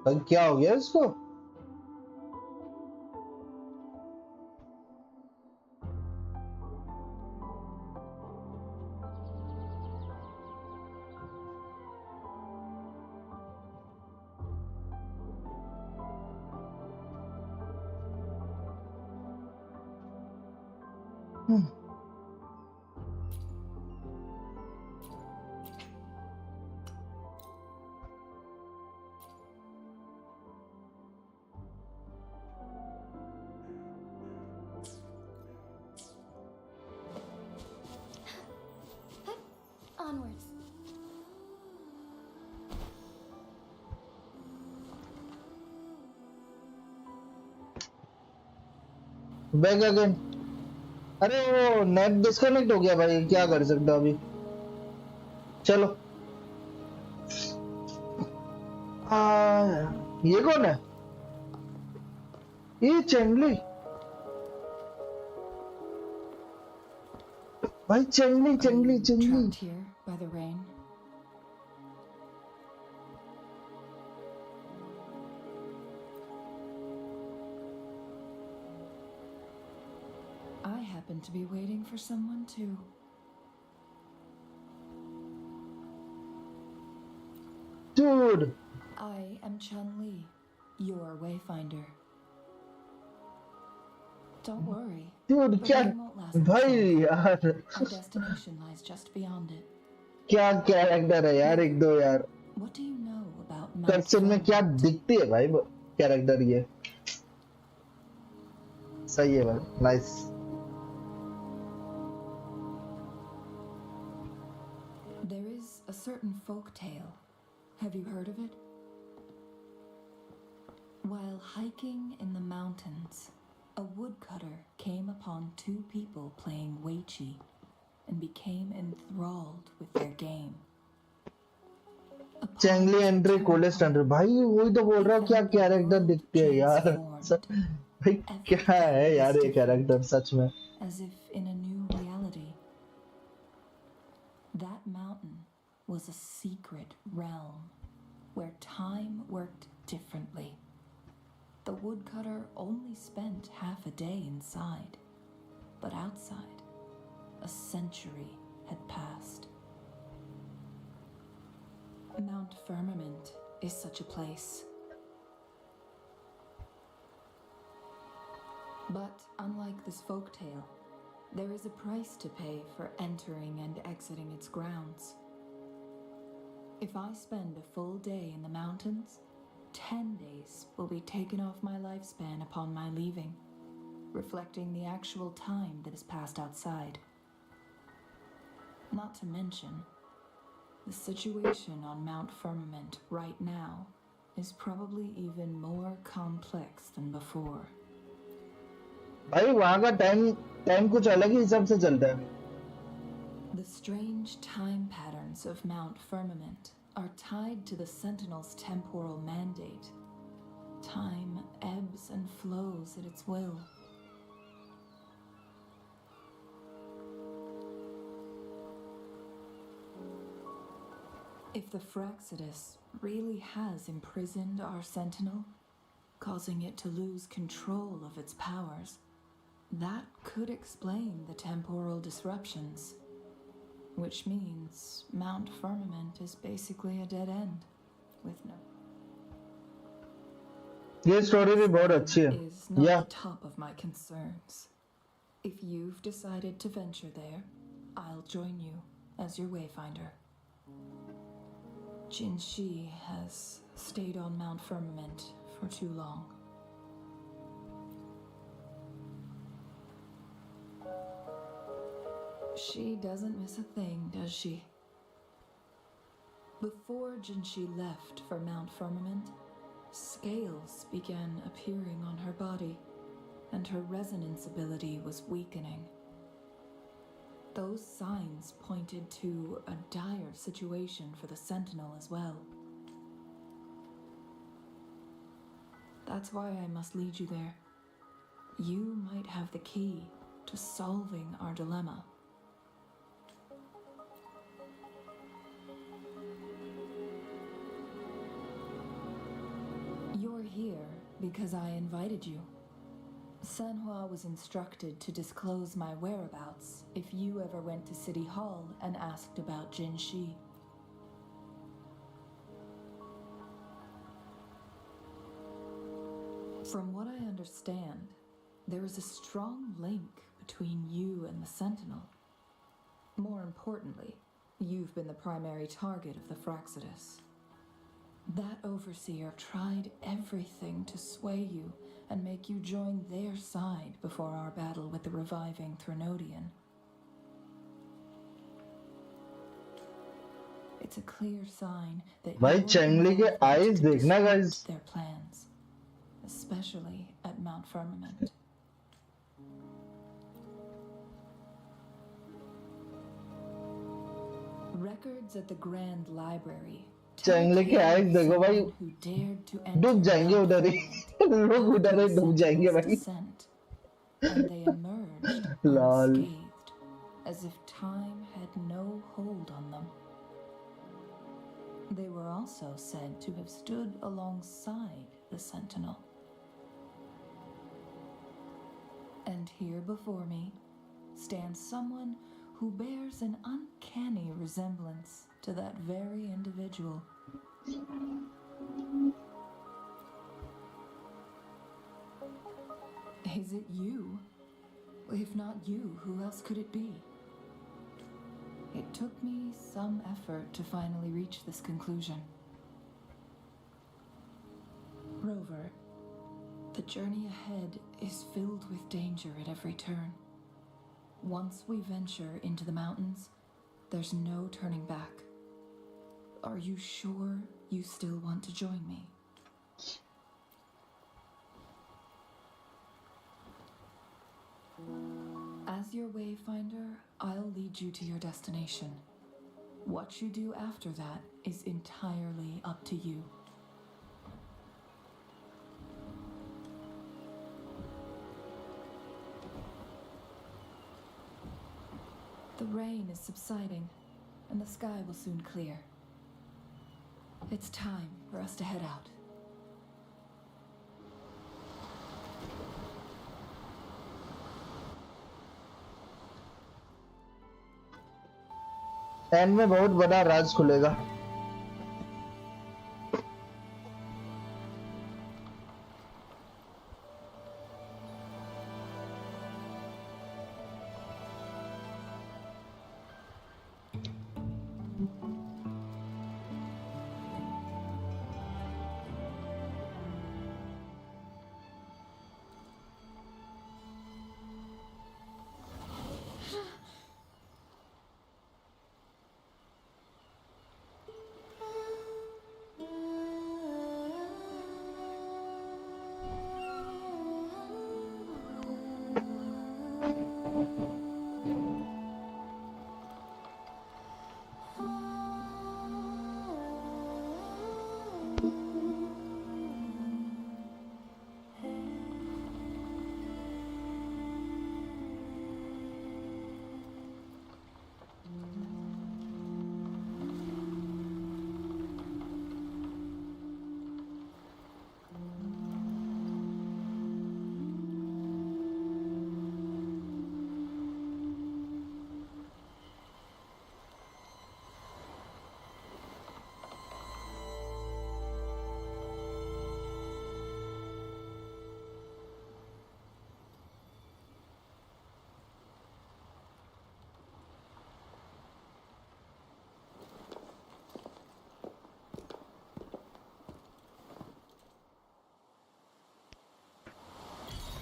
भाई क्या हो गया इसको? Onwards. Back again. अरे वो नेट डिस्कनेक्ट हो गया भाई, क्या कर सकता अभी। चलो ये कौन है? ये चंगली भाई, चंगली चंगली चंगली। Trapped here by the rain. I happen to be waiting for someone too. Dude, I am Chun-Li, your wayfinder. Don't worry. dude, the क्या rain won't last much भाई longer. यार, Our destination lies just beyond it. क्या character है यार, एक दो यार। What do you know about Mount कर्सन में क्या Firmament? दिखती है भाई कैरेक्टर ये। सही है भाई, nice. There is a certain folk tale. Have you heard of it? While hiking in the mountains, a woodcutter came upon two people playing Weiqi and became enthralled with their game. Upon चैंगली his entry return कोलेस्ट home, entry भाई, वही तो बोल रहा हूँ, he क्या found the character world दिखते है यार। transformed. भाई क्या है यार ये कैरेक्टर सच में। As if in a new reality. That mountain was a secret realm where time worked differently. The woodcutter only spent half a day inside, but outside, a century had passed. Mount Firmament is such a place. But unlike this folktale, there is a price to pay for entering and exiting its grounds. If I spend a full day in the mountains, 10 days will be taken off my lifespan upon my leaving, reflecting the actual time that is passed outside. Not to mention, the situation on Mount Firmament right now is probably even more complex than before. भाई वहाँ का time कुछ अलग ही हिसाब से चलता है। The strange time patterns of Mount Firmament are tied to the Sentinel's temporal mandate. Time ebbs and flows at its will. If the Fraxidus really has imprisoned our Sentinel, causing it to lose control of its powers, that could explain the temporal disruptions. Which means Mount Firmament is basically a dead end, with no. ये story भी बहुत अच्छी है। Is not या the top of my concerns. If you've decided to venture there, I'll join you as your wayfinder. Jin Shi has stayed on Mount Firmament for too long. She doesn't miss a thing, does she? Before Jinshi left for Mount Firmament, scales began appearing on her body, and her resonance ability was weakening. Those signs pointed to a dire situation for the Sentinel as well. That's why I must lead you there. You might have the key to solving our dilemma. here because I invited you. Sanhua was instructed to disclose my whereabouts if you ever went to City Hall and asked about Jinshi. From what I understand, there is a strong link between you and the Sentinel. More importantly, you've been the primary target of the Fraxidus. That overseer tried everything to sway you and make you join their side before our battle with the reviving Threnodian. It's a clear sign that भाई चंगली के eyes देखना guys. their plans, especially at Mount Firmament. Records at the Grand Library. चंगली के eyes देखो भाई. डूब जाएंगे उधर ही. लोग उधर ही डूब जाएंगे भाई. And they emerged unscathed, as if time had no hold on them. They were also said to have stood alongside the Sentinel. And here before me stands someone who bears an uncanny resemblance to that very individual. Is it you? If not you, who else could it be? It took me some effort to finally reach this conclusion. Rover, the journey ahead is filled with danger at every turn. Once we venture into the mountains, there's no turning back. Are you sure you still want to join me? As your wayfinder, I'll lead you to your destination. What you do after that is entirely up to you. The rain is subsiding, and the sky will soon clear. It's time for us to head out. And में बहुत बड़ा राज खुलेगा.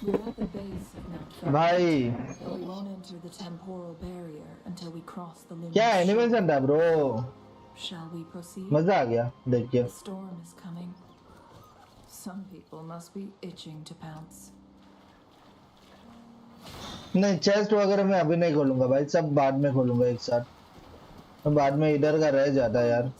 We're at the base of Mount Firmament. भाई But we won't enter the temporal barrier until we cross the luminous क्या shore. Animation था bro. Shall we proceed? मजा आ गया देख के. The storm is coming. Some people must be itching to pounce. नहीं chest वगैरह मैं अभी नहीं खोलूंगा भाई. सब बाद में खोलूंगा एक साथ. तो बाद में इधर का रह जाता यार.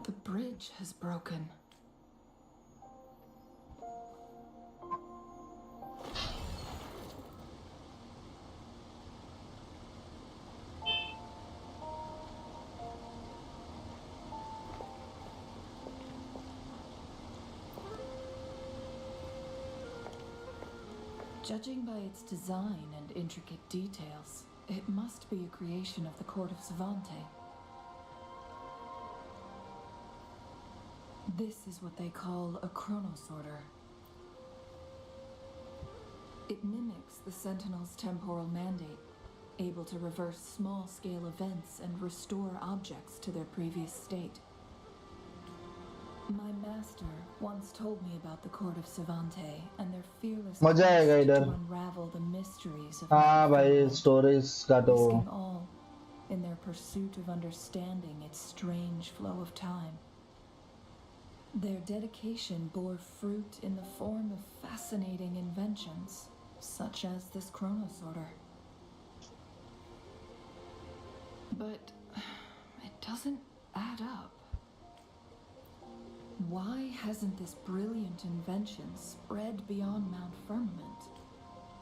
The bridge bridge has broken. Judging by its design and intricate details, it must be a creation of the court of Savante. This is what they call a chronosorter. It mimics the Sentinel's temporal mandate, able to reverse small-scale events and restore objects to their previous state. My master once told me about the court of Savante and their fearless मजा आएगा quest इधर. to unravel the mysteries of हाँ भाई mankind, stories का तो risking all in their pursuit of understanding its strange flow of time. Their dedication bore fruit in the form of fascinating inventions, such as this chronosorter. But it doesn't add up. Why hasn't this brilliant invention spread beyond Mount Firmament?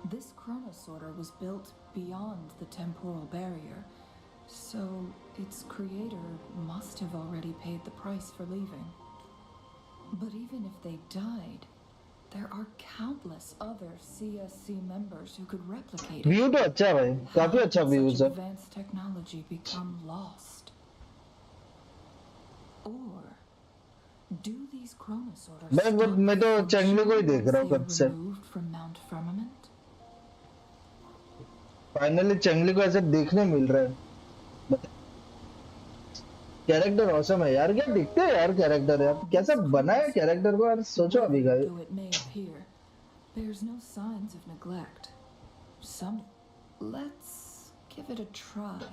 This chronosorter was built beyond the temporal barrier, so its creator must have already paid the price for leaving. But even if they died, there are countless other CSC members who could replicate it. View तो अच्छा है भाई, काफी How अच्छा did view such है. advanced technology become lost? Or do these chronosorters मैं stop मैं तो चंगली को ही देख रहा हूँ once कब they से. are removed from Mount Firmament? Finally Changli को ऐसे देखने मिल रहा है. कैरेक्टर ऑसम है यार. क्या दिखते हैं यार कैरेक्टर यार. कैसा बना है कैरेक्टर को यार. सोचो अभी का. Though it may appear, there's no signs of neglect. Let's give it a try.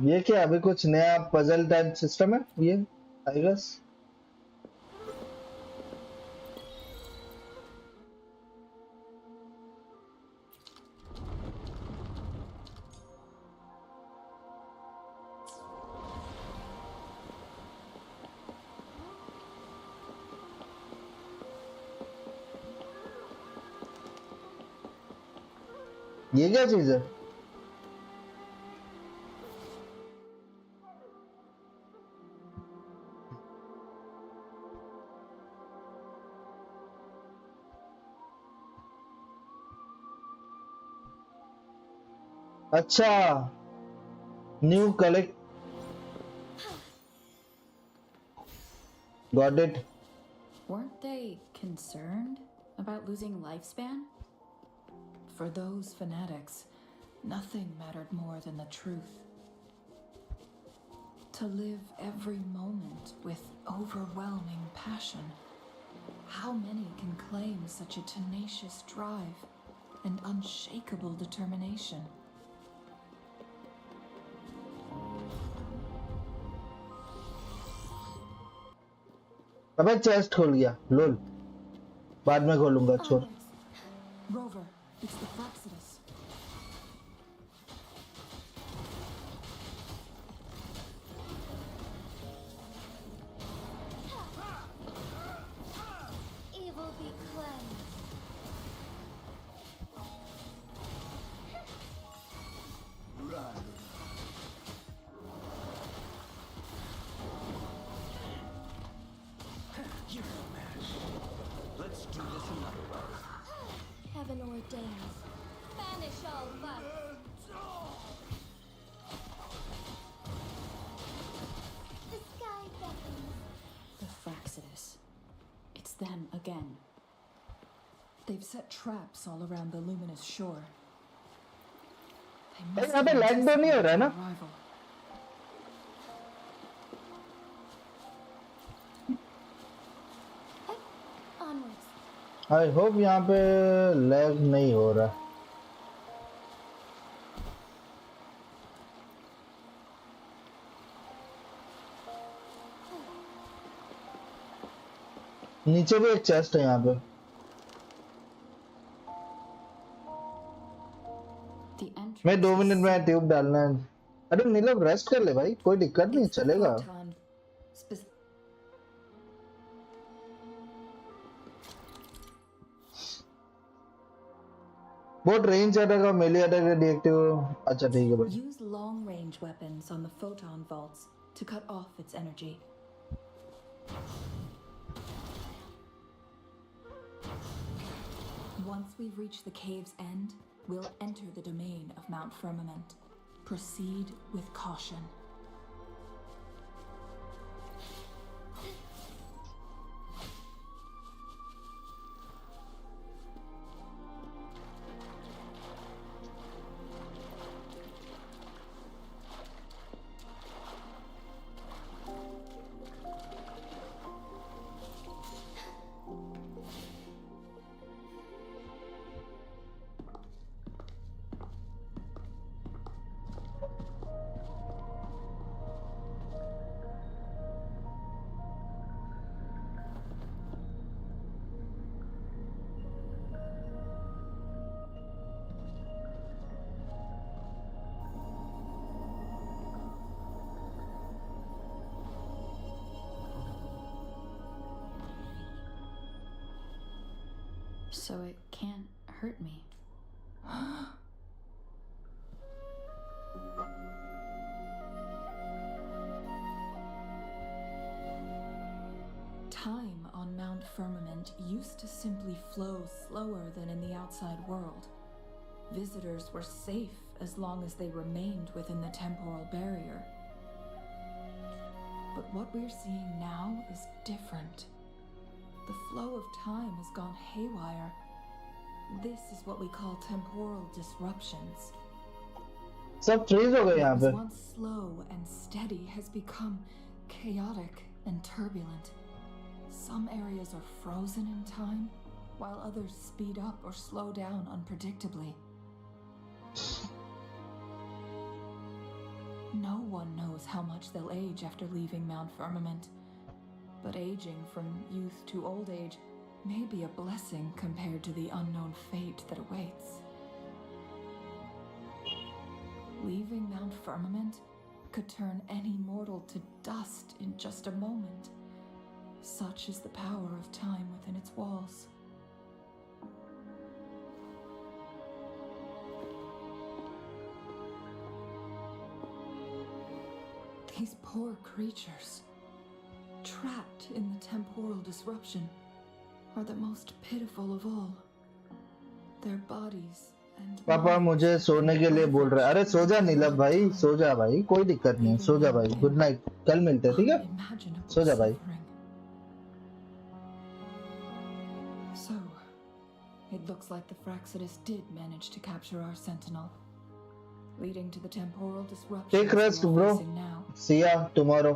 ये क्या अभी कुछ नया पजल टाइप सिस्टम है ये आई गेस. ये क्या चीज है. अच्छा new collect. Got it. Weren't they concerned about losing lifespan? For those fanatics, nothing mattered more than the truth. To live every moment with overwhelming passion. How many can claim such a tenacious drive and unshakable determination? अबे chest खोल गया. लोल बाद में खोलूंगा. छोड़. Rover, it's the Fraxidus. Evil be cleansed. You're no match. Let's do this another way. Heaven ordains. Banish all lust. The sky beckons. The Fraxidus. It's them again. They've set traps all around the luminous shore. They अरे must यहाँ पे have lag तो नहीं हो रहा है ना. anticipated our arrival. Onwards. I hope यहाँ पे लैग नहीं हो रहा. नीचे भी एक चेस्ट है यहाँ पे. The entrance मैं 2 is मिनट में ट्यूब डालना है। अरे नीलम रेस्ट कर ले भाई, कोई दिक्कत नहीं, it's the चलेगा। photon spec- बहुत रेंज अटैक और मेली अटैक का डिएक्टिव। अच्छा ठीक है भाई। Use long-range weapons on the photon vaults to cut off its energy. Once we reach the cave's end, we'll enter the domain of Mount Firmament. Proceed with caution. So it can't hurt me. Time on Mount Firmament used to simply flow slower than in the outside world. Visitors were safe as long as they remained within the temporal barrier. But what we're seeing now is different. The flow of time has gone haywire. This is what we call temporal disruptions. सब freeze हो गए यहाँ What पे। was once slow and steady has become chaotic and turbulent. Some areas are frozen in time, while others speed up or slow down unpredictably. No one knows how much they'll age after leaving Mount Firmament, but aging from youth to old age may be a blessing compared to the unknown fate that awaits. Leaving Mount Firmament could turn any mortal to dust in just a moment. Such is the power of time within its walls. These poor creatures, trapped in the temporal disruption, are the most pitiful of all. Their bodies and पापा मुझे सोने के लिए बोल रहे हैं। अरे सो जा नीलम भाई, सो जा भाई, कोई दिक्कत नहीं, सो जा भाई। गुड नाइट, कल मिलते हैं, ठीक है? सो जा भाई। So, it looks like the Fraxidus did manage to capture our sentinel, leading to the temporal disruption Take rest, we're bro. facing now. See ya tomorrow.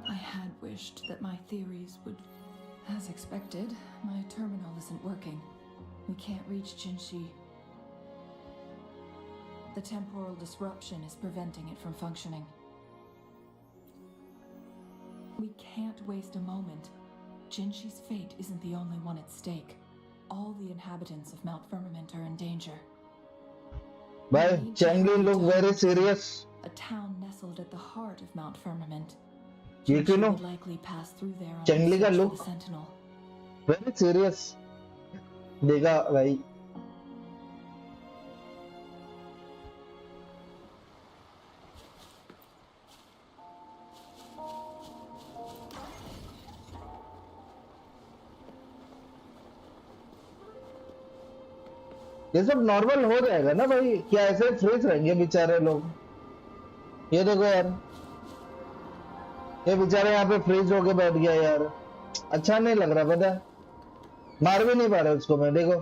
I had wished that my theories would... As expected, my terminal isn't working. We can't reach Jinshi. The temporal disruption is preventing it from functioning. We can't waste a moment. Jinshi's fate isn't the only one at stake. All the inhabitants of Mount Firmament are in danger. Bye. Changli look very serious. A town nestled at the heart of Mount Firmament. ये Jinshi क्यों? would likely pass through there on चंगली का search for look the Sentinel. very serious. देखा भाई। ये सब normal हो जाएगा ना भाई? क्या ऐसे फ्रीज रहेंगे बेचारे लोग? ये देखो यार, ये बेचारे यहाँ पे फ्रीज होके बैठ गया यार। अच्छा नहीं लग रहा, पता है? मार भी नहीं पा रहा उसको मैं, देखो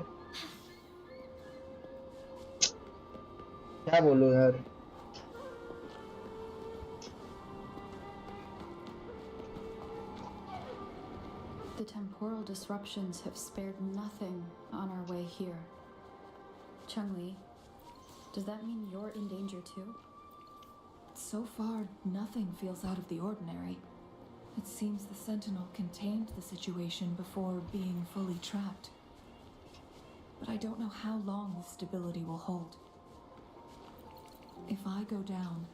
क्या बोलूं यार। The temporal disruptions have spared nothing on our way here. Chungli, does that mean you're in danger too? So far, nothing feels out of the ordinary. It seems the Sentinel contained the situation before being fully trapped. but I don't know how long the stability will hold. If I go down,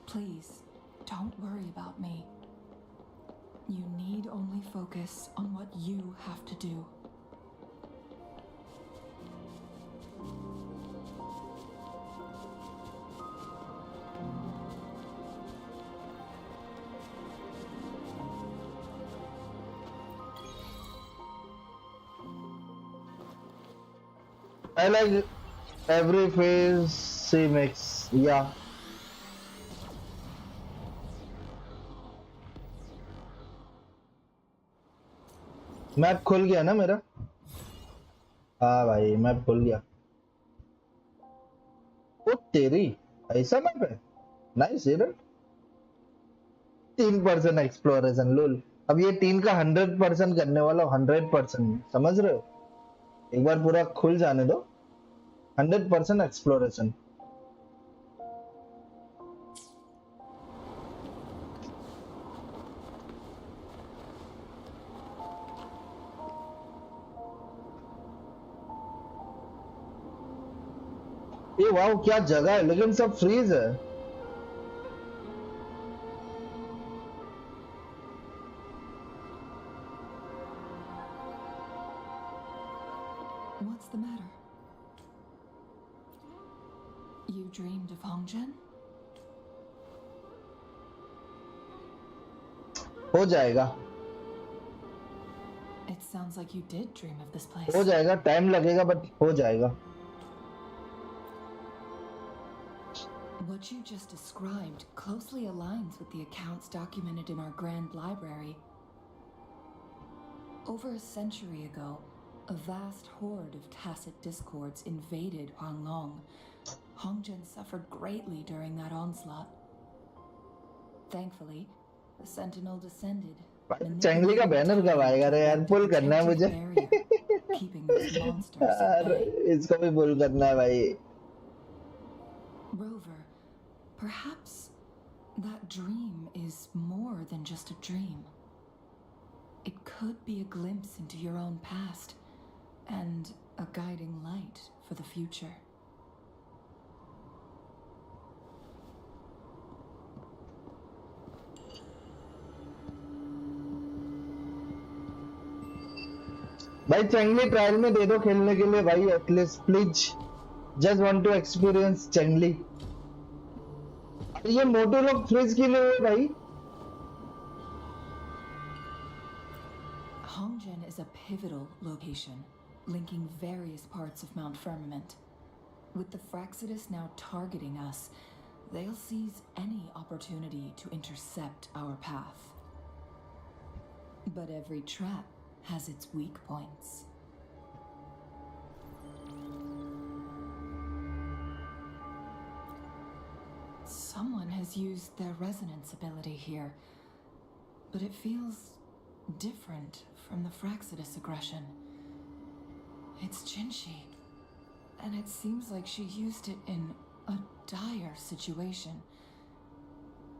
please don't worry about me. You need only focus on what you have to do. I like every phase she makes. Yeah. Map खुल गया ना मेरा? हाँ भाई map खुल गया। ओ तेरी ऐसा मैप है? नाइस यार। 3% एक्सप्लोरेशन लूल। अब ये 3 का 100% करने वाला 100%, समझ रहे हो? एक बार पूरा खुल जाने दो। 100% एक्सप्लोरेशन। ये वाओ क्या जगह है, लेकिन सब फ्रीज है। What's the matter? You dreamed of Hongjian? हो जाएगा। It sounds like you did dream of this place. हो जाएगा, टाइम लगेगा बट हो जाएगा। What you just described closely aligns with the accounts documented in our Grand Library. Over a century ago, a vast horde of tacit discords invaded Huanglong. Hongjian suffered greatly during that onslaught. Thankfully, the Sentinel descended. चंगली का banner कब आएगा रे यार? पुल करना है मुझे। Keeping those monsters at bay. इसको भी पुल करना है भाई। Rover, perhaps that dream is more than just a dream. It could be a glimpse into your own past and a guiding light for the future. भाई चंगली trial में दे दो खेलने के लिए भाई, at least please. Just want to experience Changli. ये मोटो लोग फ्रीज के लिए हुए भाई। Hongjian is a pivotal location, linking various parts of Mount Firmament. With the Fraxidus now targeting us, they'll seize any opportunity to intercept our path. But every trap has its weak points. Someone has used their resonance ability here, but it feels different from the Fraxidus aggression. It's Jinshi, and it seems like she used it in a dire situation.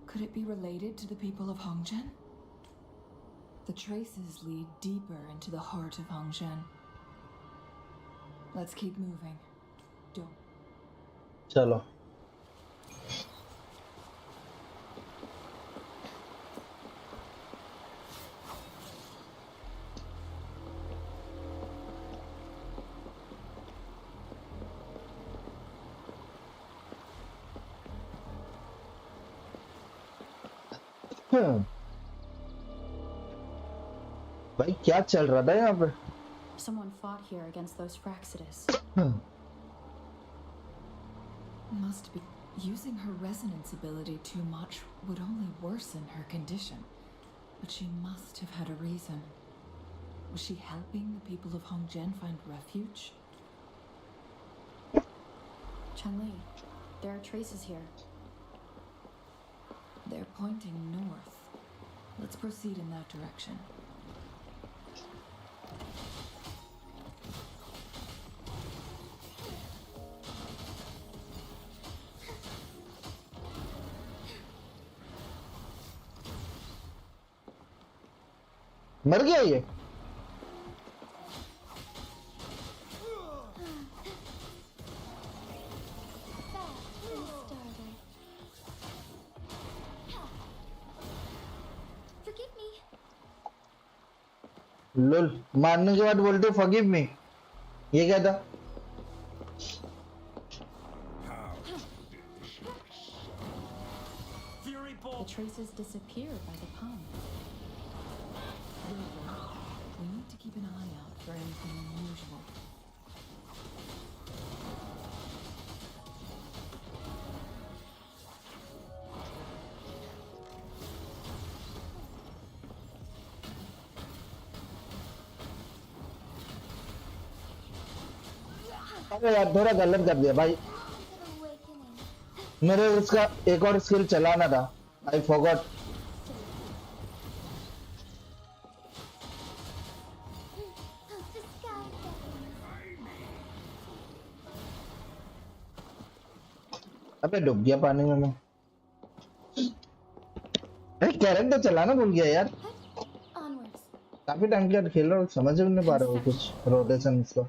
Could it be related to the people of Hongjian? The traces lead deeper into the heart of Hongjian. Let's keep moving. Do. चलो। भाई क्या चल रहा था यहाँ पे? Someone fought here against those Fraxidus. Must be using her resonance ability too much would only worsen her condition. But she must have had a reason. Was she helping the people of Hongjian find refuge? Chun-Li, there are traces here. They're pointing north. Let's proceed in that direction. मर गया ये? लुल मारने के बाद बोलते forgive me, ये क्या था? Fury The ball. traces disappeared by the pond. We need to keep an eye out for anything unusual. अरे यार थोड़ा गलत कर दिया भाई, Awakening. मेरे उसका एक और स्किल चलाना था, I forgot. The sky beckons. अबे डूब गया पानी में मैं। अरे कैरेक्टर चलाना भूल गया यार, Onwards. काफी टाइम के बाद खेल रहा हूँ, समझ भी नहीं पा रहा हूँ कुछ रोटेशन इसका।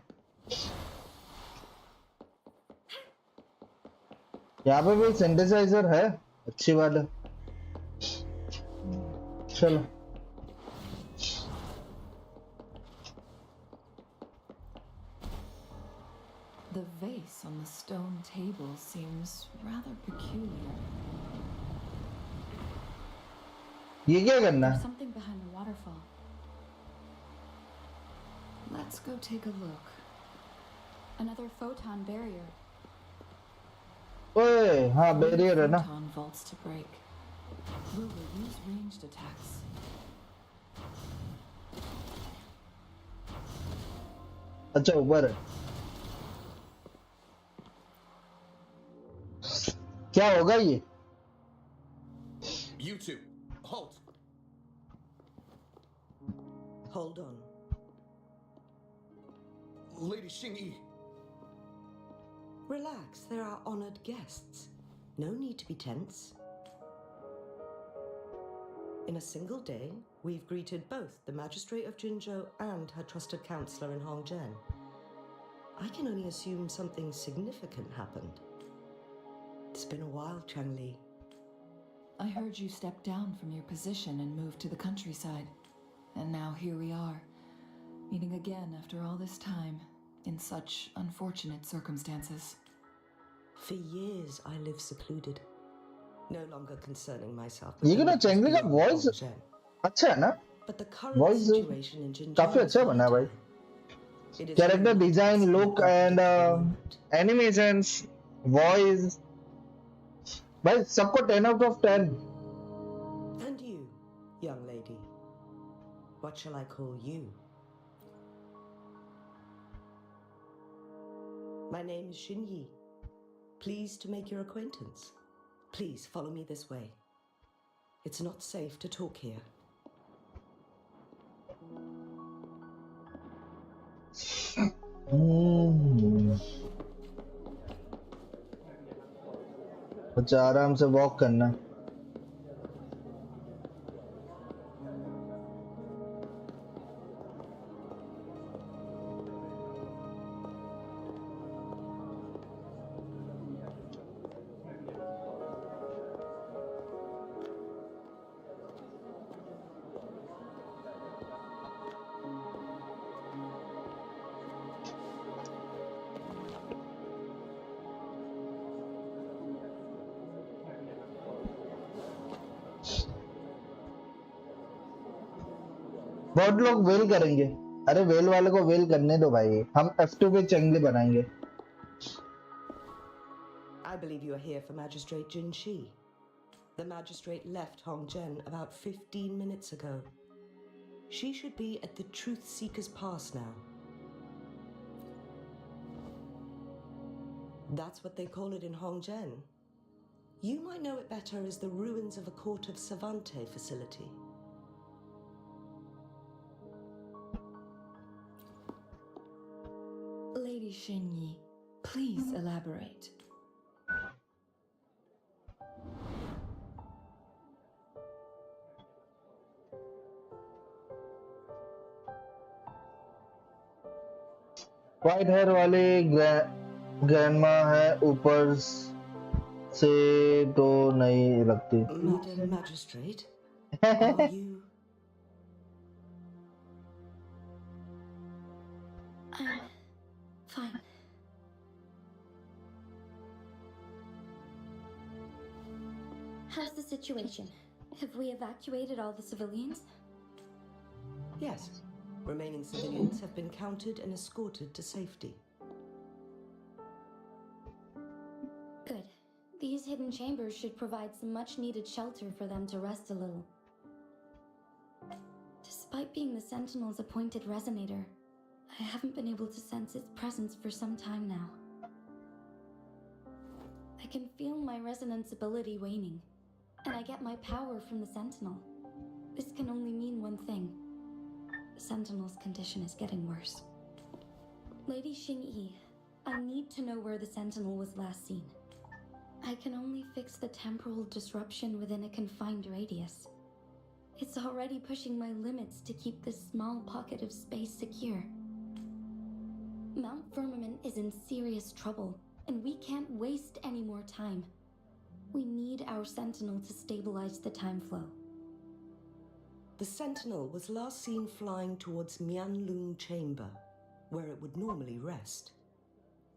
यहाँ पे भी सिंथेसाइजर है, अच्छी बात है। चलो The vase on the stone table seems rather peculiar. ये क्या करना There's है? something behind the waterfall. Let's go take a look. Another photon barrier. ओए हाँ बैरियर है ना। Photon vaults to break. We will use ranged attacks. अच्छा ऊपर है, क्या होगा ये? You two, halt. Hold on. Lady Xingyi. Relax, they're our honored guests. No need to be tense. In a single day, we've greeted both the Magistrate of Jinzhou and her trusted counselor in Hongzhen. I can only assume something significant happened. It's been a while, Changli. I heard you stepped down from your position and moved to the countryside. And now here we are, meeting again after all this time, in such unfortunate circumstances. For years, I lived secluded, no longer concerning myself. ये क्या चैंगली का beyond voice Hongzhen. अच्छा है ना? But the current Voice situation in Jinzhou काफी is अच्छा बना है भाई। volatile. It is character only design, testing look the and moment. Animations, voice, भाई सबको 10 out of 10। And you, young lady, what shall I call you? My name is Xinyi. Pleased to make your acquaintance. Please follow me this way. It's not safe to talk here. अच्छा आराम से walk करना। बहुत लोग well करेंगे, अरे well वाले को वेल करने दो भाई, हम F2 पे चंगली बनाएंगे। I believe you are here for Magistrate Jin Shi. The magistrate left Hongzhen about 15 minutes ago. She should be at the Truth Seeker's Pass now. That's what they call it in Hongzhen. You might know it better as the ruins of a Court of Savante facility. Lady Xinyi, please elaborate. White hair वाली grandma है, ऊपर से तो नहीं लगती। Madam Magistrate, are you? Fine. How's the situation? Have we evacuated all the civilians? Yes. Remaining civilians have been counted and escorted to safety. Good. These hidden chambers should provide some much-needed shelter for them to rest a little. Despite being the Sentinel's appointed resonator, I haven't been able to sense its presence for some time now. I can feel my resonance ability waning, and I get my power from the Sentinel. This can only mean one thing. The Sentinel's condition is getting worse. Lady Xingyi, I need to know where the Sentinel was last seen. I can only fix the temporal disruption within a confined radius. It's already pushing my limits to keep this small pocket of space secure. Mount Firmament is in serious trouble, and we can't waste any more time. We need our Sentinel to stabilize the time flow. The Sentinel was last seen flying towards Mianlung Chamber, where it would normally rest.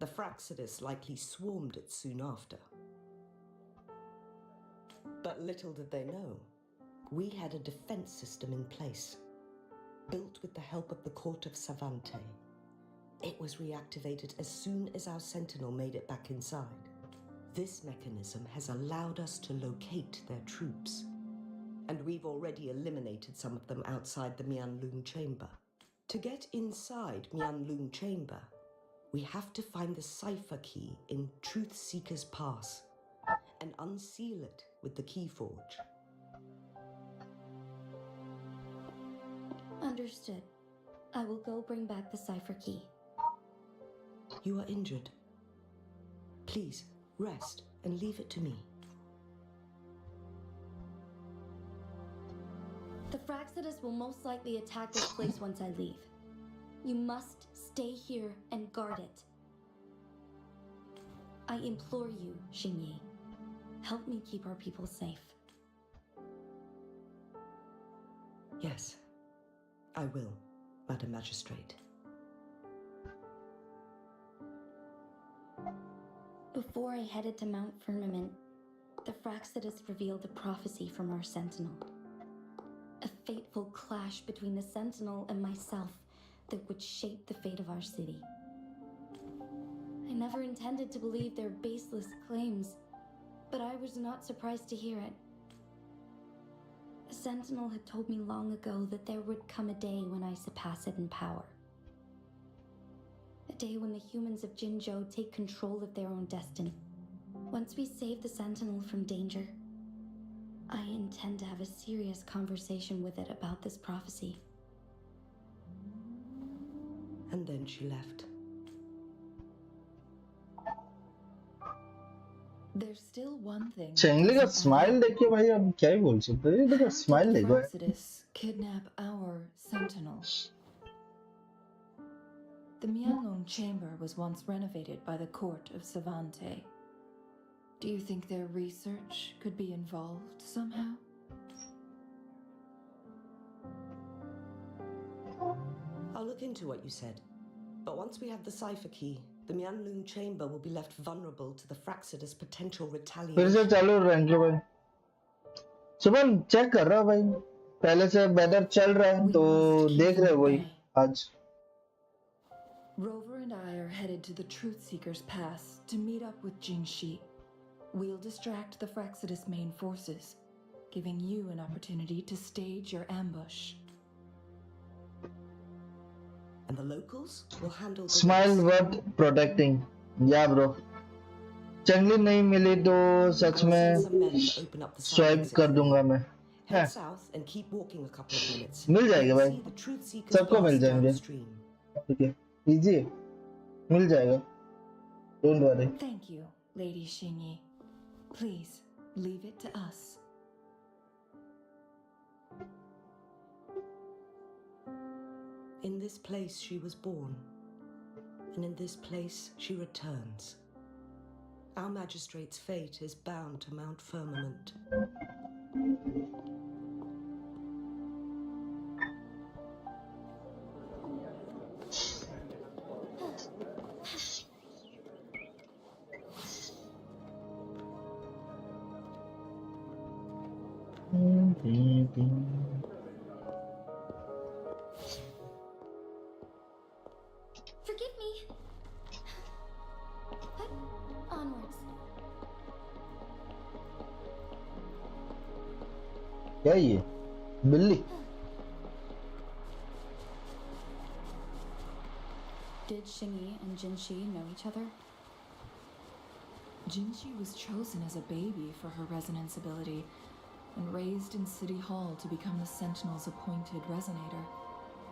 The Fraxidus likely swarmed it soon after. But little did they know, we had a defense system in place, built with the help of the Court of Savante. It was reactivated as soon as our Sentinel made it back inside. This mechanism has allowed us to locate their troops, and we've already eliminated some of them outside the Mianlung Chamber. To get inside Mianlung Chamber, we have to find the cipher key in Truth Seeker's Pass and unseal it with the Keyforge. Understood. I will go bring back the cipher key. You are injured. Please, rest and leave it to me. The Fraxidus will most likely attack this place once I leave. You must stay here and guard it. I implore you, Xingyi. Help me keep our people safe. Yes, I will, Madam Magistrate. Before I headed to Mount Firmament, the Fraxidus revealed a prophecy from our Sentinel. A fateful clash between the Sentinel and myself that would shape the fate of our city. I never intended to believe their baseless claims, but I was not surprised to hear it. The Sentinel had told me long ago that there would come a day when I surpass it in power. A day when the humans of Jinzhou take control of their own destiny. Once we save the Sentinel from danger, I intend to have a serious conversation with it about this prophecy. And then she left. There's still one thing. चेंगली का smile देख के भाई अब क्या ही बोल सकते हैं, देखो स्माइल देखो. Fraxidus kidnap our Sentinel. The Mianlong Chamber was once renovated by the court of Savante. Do you think their research could be involved somehow? I'll look into what you said. But once we have the cipher key, the Mianlung Chamber will be left vulnerable to the Fraxidus' potential फिर retaliation. से चालू rank है भाई. सुबह check कर रहा भाई, पहले से बेहतर चल रहा है तो देख रहे वही आज. Rover and I are headed to the Truth Seeker's Pass to meet up with Jinshi. We'll distract the Fraxidus main forces, giving you an opportunity to stage your ambush. And the locals will handle the Smile rest. worth protecting. Yeah bro. चंगली नहीं मिली तो सच I'll में send some men to open up the side swipe exit. कर दूंगा मैं. Head south and keep walking a couple of minutes. मिल जाएगा You'll भाई. see the Truth Seeker's सबको मिल Pass जाएंगे. downstream. ठीक है, इजी है, मिल जाएगा. Don't worry. Thank you, Lady Xingyi. Please, leave it to us. In this place she was born, and in this place she returns. Our magistrate's fate is bound to Mount Firmament. Forgive me. Onwards. क्या ये बिल्ली Did Xingyi and Jinshi know each other? Jinshi was chosen as a baby for her resonance ability and raised in City Hall to become the Sentinel's appointed resonator.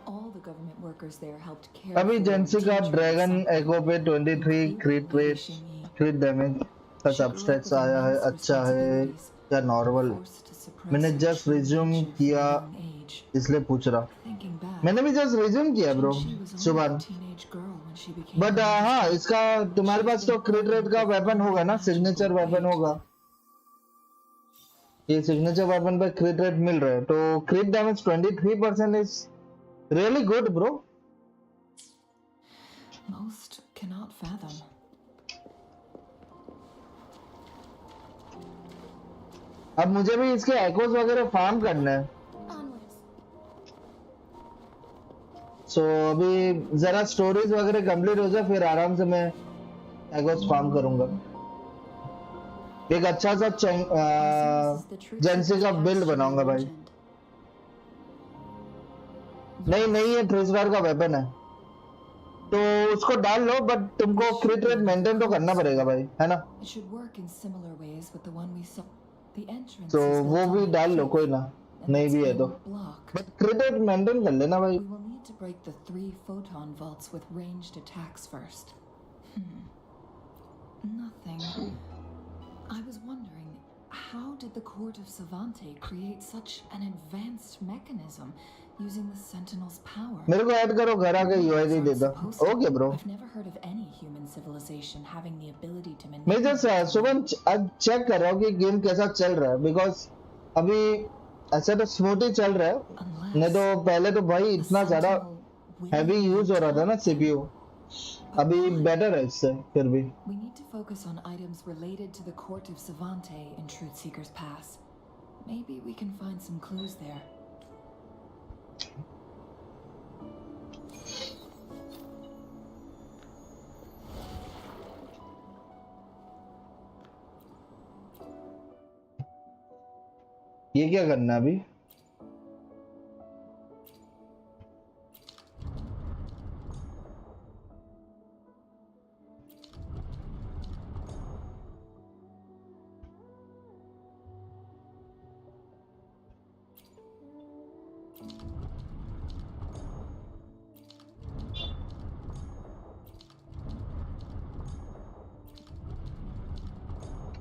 All the government workers there helped care अभी for जेंसी and का teach her dragon something, एको पे 23 including क्रिट Lady rate Xingyi. क्रिट damage का She grew up सबस्टेट्स with आया है immense अच्छा है responsibilities, या normal forced to suppress मैंने her just true resume nature from किया a young age. इसलिए पूछ रहा Thinking back, मैंने भी जस्ट रिज्यूम किया ब्रो Jinshi was only सुबह a teenage girl when she became but a हाँ magistrate. इसका तुम्हारे She's पास तो been क्रिट रेट armed का with वेपन होगा ना unimaginable सिग्नेचर वेपन weight. होगा ये सिग्नेचर वेपन पे क्रिट रेट मिल रहा है तो क्रिट damage 23% is really good bro Most cannot fathom. अब मुझे भी इसके एकोस वगैरह फार्म करना है Onwards. सो अभी जरा स्टोरीज वगैरह कंप्लीट हो जाए फिर आराम से मैं एकोस फार्म करूंगा एक अच्छा सा जेंसी का बिल्ड बनाऊंगा भाई नहीं ये ट्रेजर का वेपन है तो उसको डाल लो बट तुमको क्रिट रेट मेंटेन तो करना पड़ेगा भाई है ना It should work in similar ways with the one we saw. The entrance तो is वो built भी on a डाल लो cliff, कोई ना and नहीं it's भी है तो being blocked. But क्रिट rate maintain कर लेना भाई We will need to break the 3 photon vaults with ranged attacks first. Nothing. I was wondering, how did the court of Savante create such an advanced mechanism using the Sentinel's power? मेरे को add करो घर आके UID दे दो okay bro I've never heard of any human civilization having the ability to मैं manipulate. Just सुबह आज check कर रहा हूँ कि गेम कैसा चल रहा है बिकॉज अभी ऐसा तो स्मूथ ही चल रहा है नहीं तो पहले तो भाई the इतना ज्यादा Sentinel हैवी willingly यूज हो रहा था ना taught them. सीपीयू अभी बेटर है इससे फिर भी We need to focus on items related to the court of Savante in Truth Seeker's Pass. Maybe we can find some clues there. ये क्या करना है अभी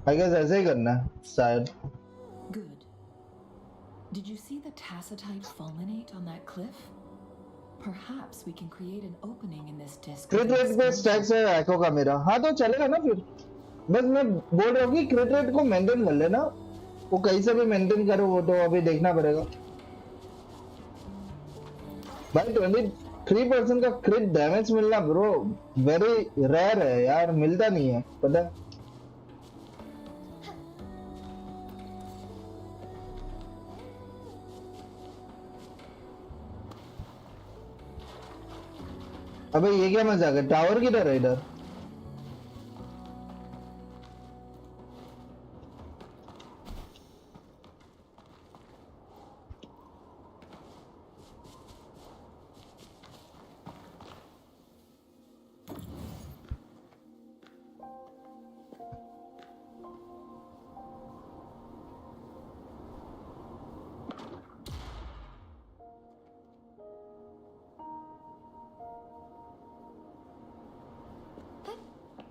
आई गेस ऐसे ही करना है शायद Good. Did you see the tacitite fulminate on that cliff? Perhaps we can create an opening in this disc. क्रिट with an rate पे explosion. स्टैक्स है एको का मेरा हाँ तो चलेगा ना फिर बस मैं बोल रहा हूँ कि क्रिट रेट को मेंटेन कर लेना वो कहीं से भी मेंटेन करो वो तो अभी देखना पड़ेगा भाई 23% का क्रिट डैमेज मिलना ब्रो वेरी रेयर है यार मिलता नहीं है पता है अबे ये क्या मजाक है टावर किधर है इधर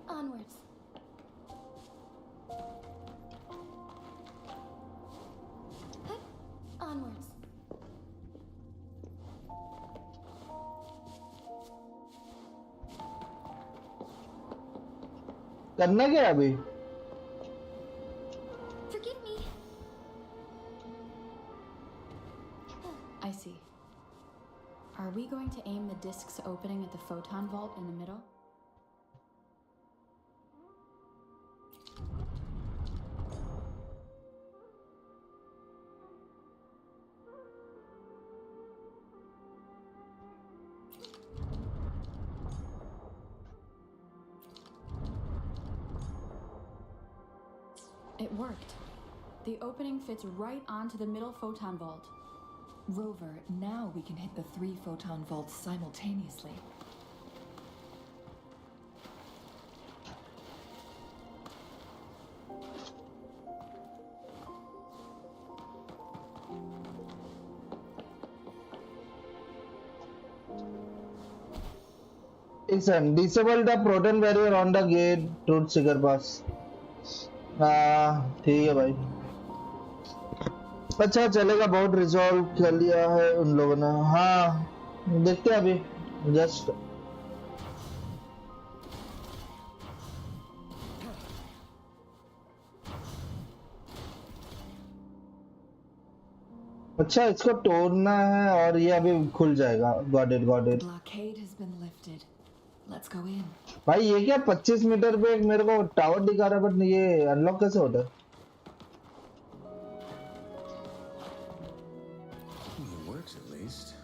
Onwards. Onwards. करना क्या है अभी Forgive me. I see. Are we going to aim the disk's opening at the photon vault in the middle? It worked. The opening fits right onto the middle photon vault. Rover, now we can hit the 3 photon vaults simultaneously. Listen, disable the proton barrier on the gate truth seeker pass. ठीक है भाई. अच्छा चलेगा, बहुत resolve कर लिया है उन लोगों ने. हाँ देखते हैं अभी जस्ट. अच्छा इसको तोड़ना है और ये अभी खुल जाएगा. Got it got it. Blockade has been lifted. Let's go in. भाई ये क्या 25 मीटर पे एक मेरे को टावर दिखा रहा है, बट ये अनलॉक कैसे होता है? It works at least.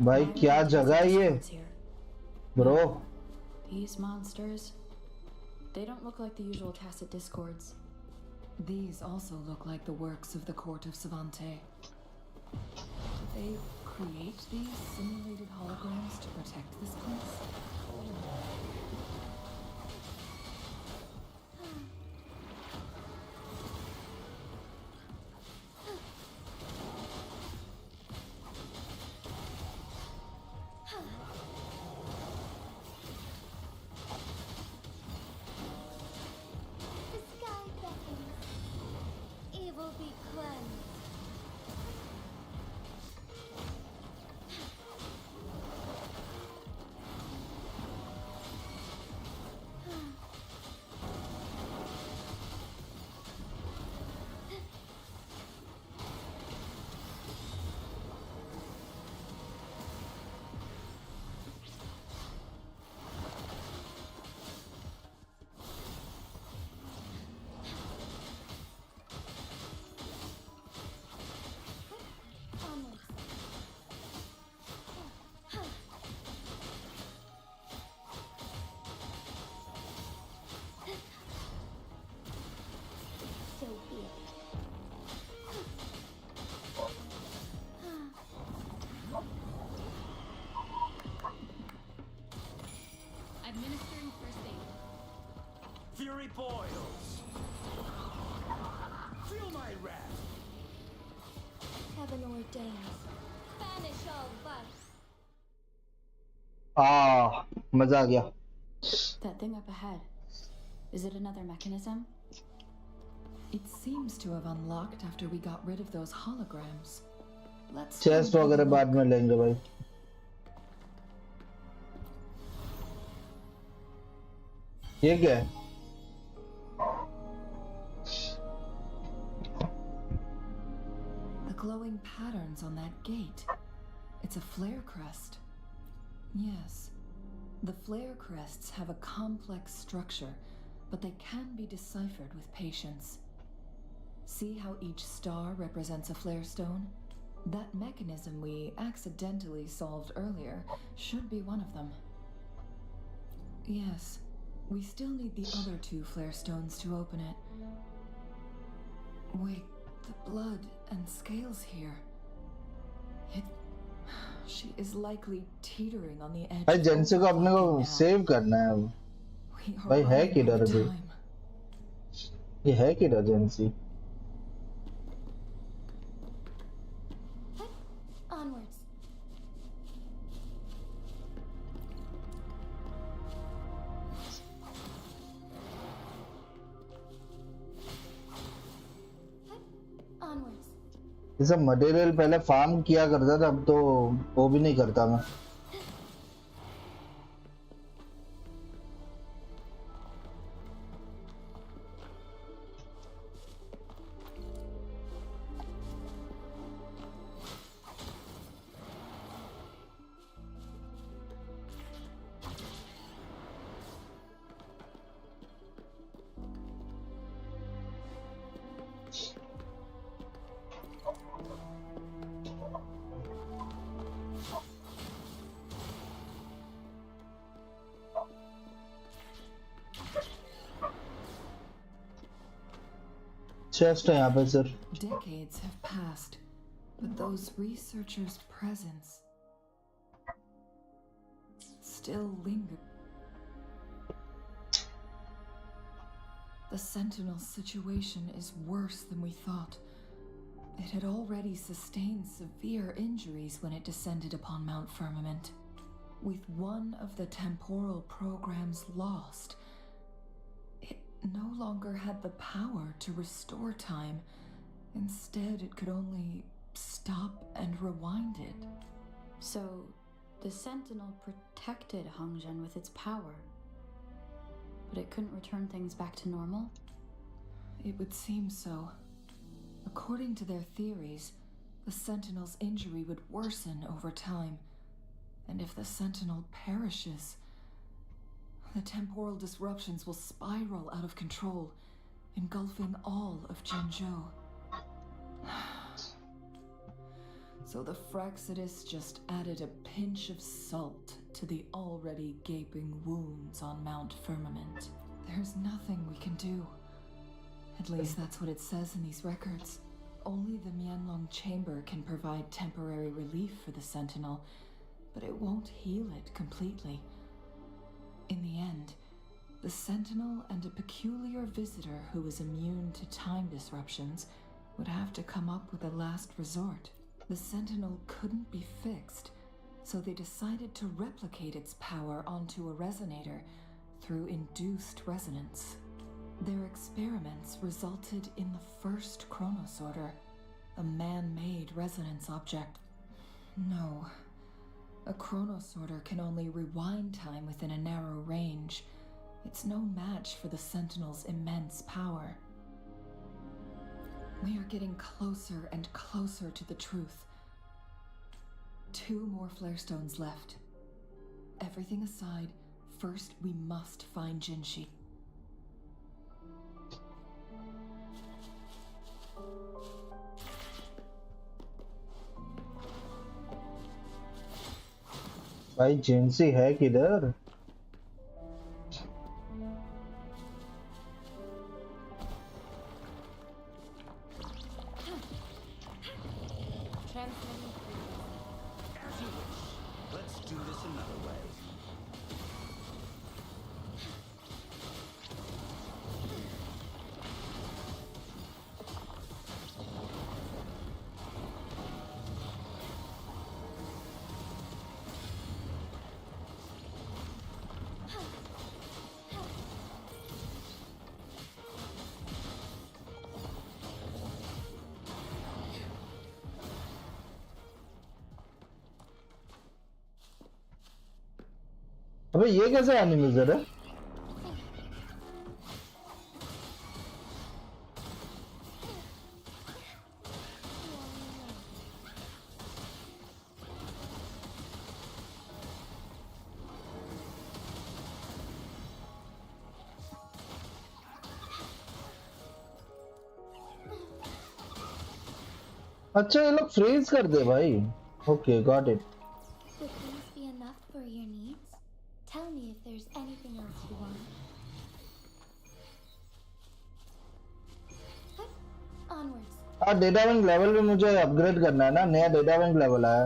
भाई क्या जगह है ये bro. These monsters, they don't look like the usual tacit discords. These also look like the works of the court of Savante. Did they create these simulated holograms to protect this place? The sky beckons. Evil be cleansed. Onwards. So be it. Administering first aid. Fury boils. Feel my wrath. Heaven ordains. Banish all vice. मजा आ गया. That thing up ahead, is it another mechanism? It seems to have unlocked after we got rid of those holograms. Let's chest वगैरह बाद में लेंगे भाई. ये क्या है? The glowing patterns on that gate. It's a flare crest. Yes. The flare crests have a complex structure, but they can be deciphered with patience. See how each star represents a flare stone? That mechanism we accidentally solved earlier should be one of them. Yes. We still need the other 2 flare stones to open it. Wait, the blood and scales here. She is likely teetering on the edge. भाई जेंसी को अपने को save करना है अब. भाई है किधर अभी? ये है किधर जेंसी? Onwards. Onwards. ये सब मटेरियल पहले फार्म किया करता था, अब तो वो भी नहीं करता मैं. चेस्ट है यहाँ पे sir. Decades have passed, but those researchers' presence still linger. The Sentinel situation is worse than we thought. It had already sustained severe injuries when it descended upon Mount Firmament. With one of the temporal programs lost, it no longer had the power to restore time. Instead, it could only stop and rewind it. So, the Sentinel protected Hongzhen with its power, but it couldn't return things back to normal? It would seem so. According to their theories, the Sentinel's injury would worsen over time, and if the Sentinel perishes, the temporal disruptions will spiral out of control, engulfing all of Jinzhou. So the Fraxidus just added a pinch of salt to the already gaping wounds on Mount Firmament. There's nothing we can do. At least that's what it says in these records. Only the Mianlong Chamber can provide temporary relief for the Sentinel, but it won't heal it completely. In the end, the Sentinel and a peculiar visitor who was immune to time disruptions would have to come up with a last resort. The Sentinel couldn't be fixed, so they decided to replicate its power onto a resonator through induced resonance. Their experiments resulted in the first chronosorter, a man-made resonance object. No, a chronosorter can only rewind time within a narrow range. It's no match for the Sentinel's immense power. We are getting closer and closer to the truth. 2 more flare stones left. Everything aside, first we must find Jinshi. भाई जिंसी है किधर? As you wish. Let's do this another way. अबे ये कैसे animation है? अच्छा ये लोग फ्रीज कर दे भाई. Okay got it. Would these be enough for your needs? Tell me if there's anything else you want. Onwards. हाँ डेटा बैंक लेवल भी मुझे अपग्रेड करना है ना. नया डेटा बैंक लेवल आया.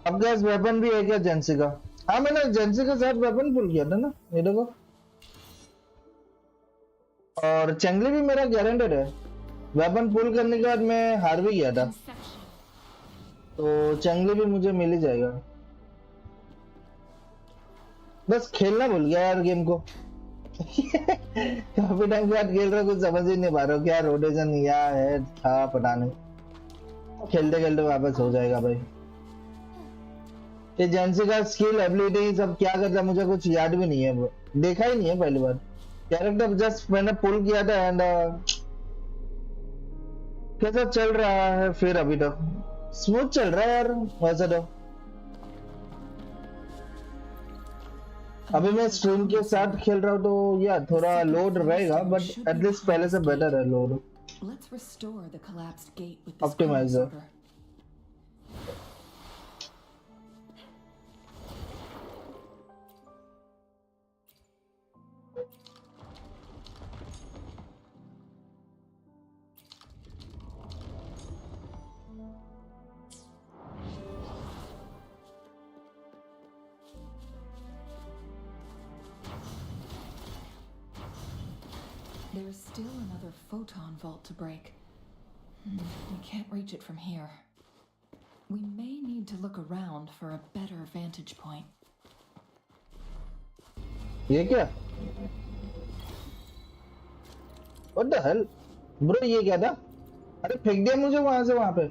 अब गैस वेपन भी है क्या जेंसी का? हाँ मैंने जेंसी के साथ वेपन पुल किया था ना ये देखो. और चंगली भी मेरा गारंटेड है. वेपन पुल करने के बाद मैं हार भी गया था, तो चंगली भी मुझे मिल ही जाएगा. बस खेलना भूल गया यार गेम को. काफी टाइम बाद खेल रहा, कुछ समझ ही नहीं पा रहा क्या रोटेशन या है था पता नहीं. खेलते खेलते वापस हो जाएगा भाई. ये जेंसी का स्किल एबिलिटी सब क्या करता है मुझे कुछ याद भी नहीं है, देखा ही नहीं है पहली बार. कैरेक्टर जस्ट मैंने पुल किया था एंड कैसा चल रहा है फिर अभी तक स्मूथ चल रहा है यार वैसे तो. अभी मैं स्ट्रीम के साथ खेल रहा हूँ तो यार थोड़ा लोड रहेगा, बट एटलीस्ट पहले से बेटर है load. Optimiser There is still another photon vault to break. We can't reach it from here. We may need to look around for a better vantage point. ये क्या? What the hell? Bro ये क्या था? अरे फेंक दिया मुझे वहां से वहां पे.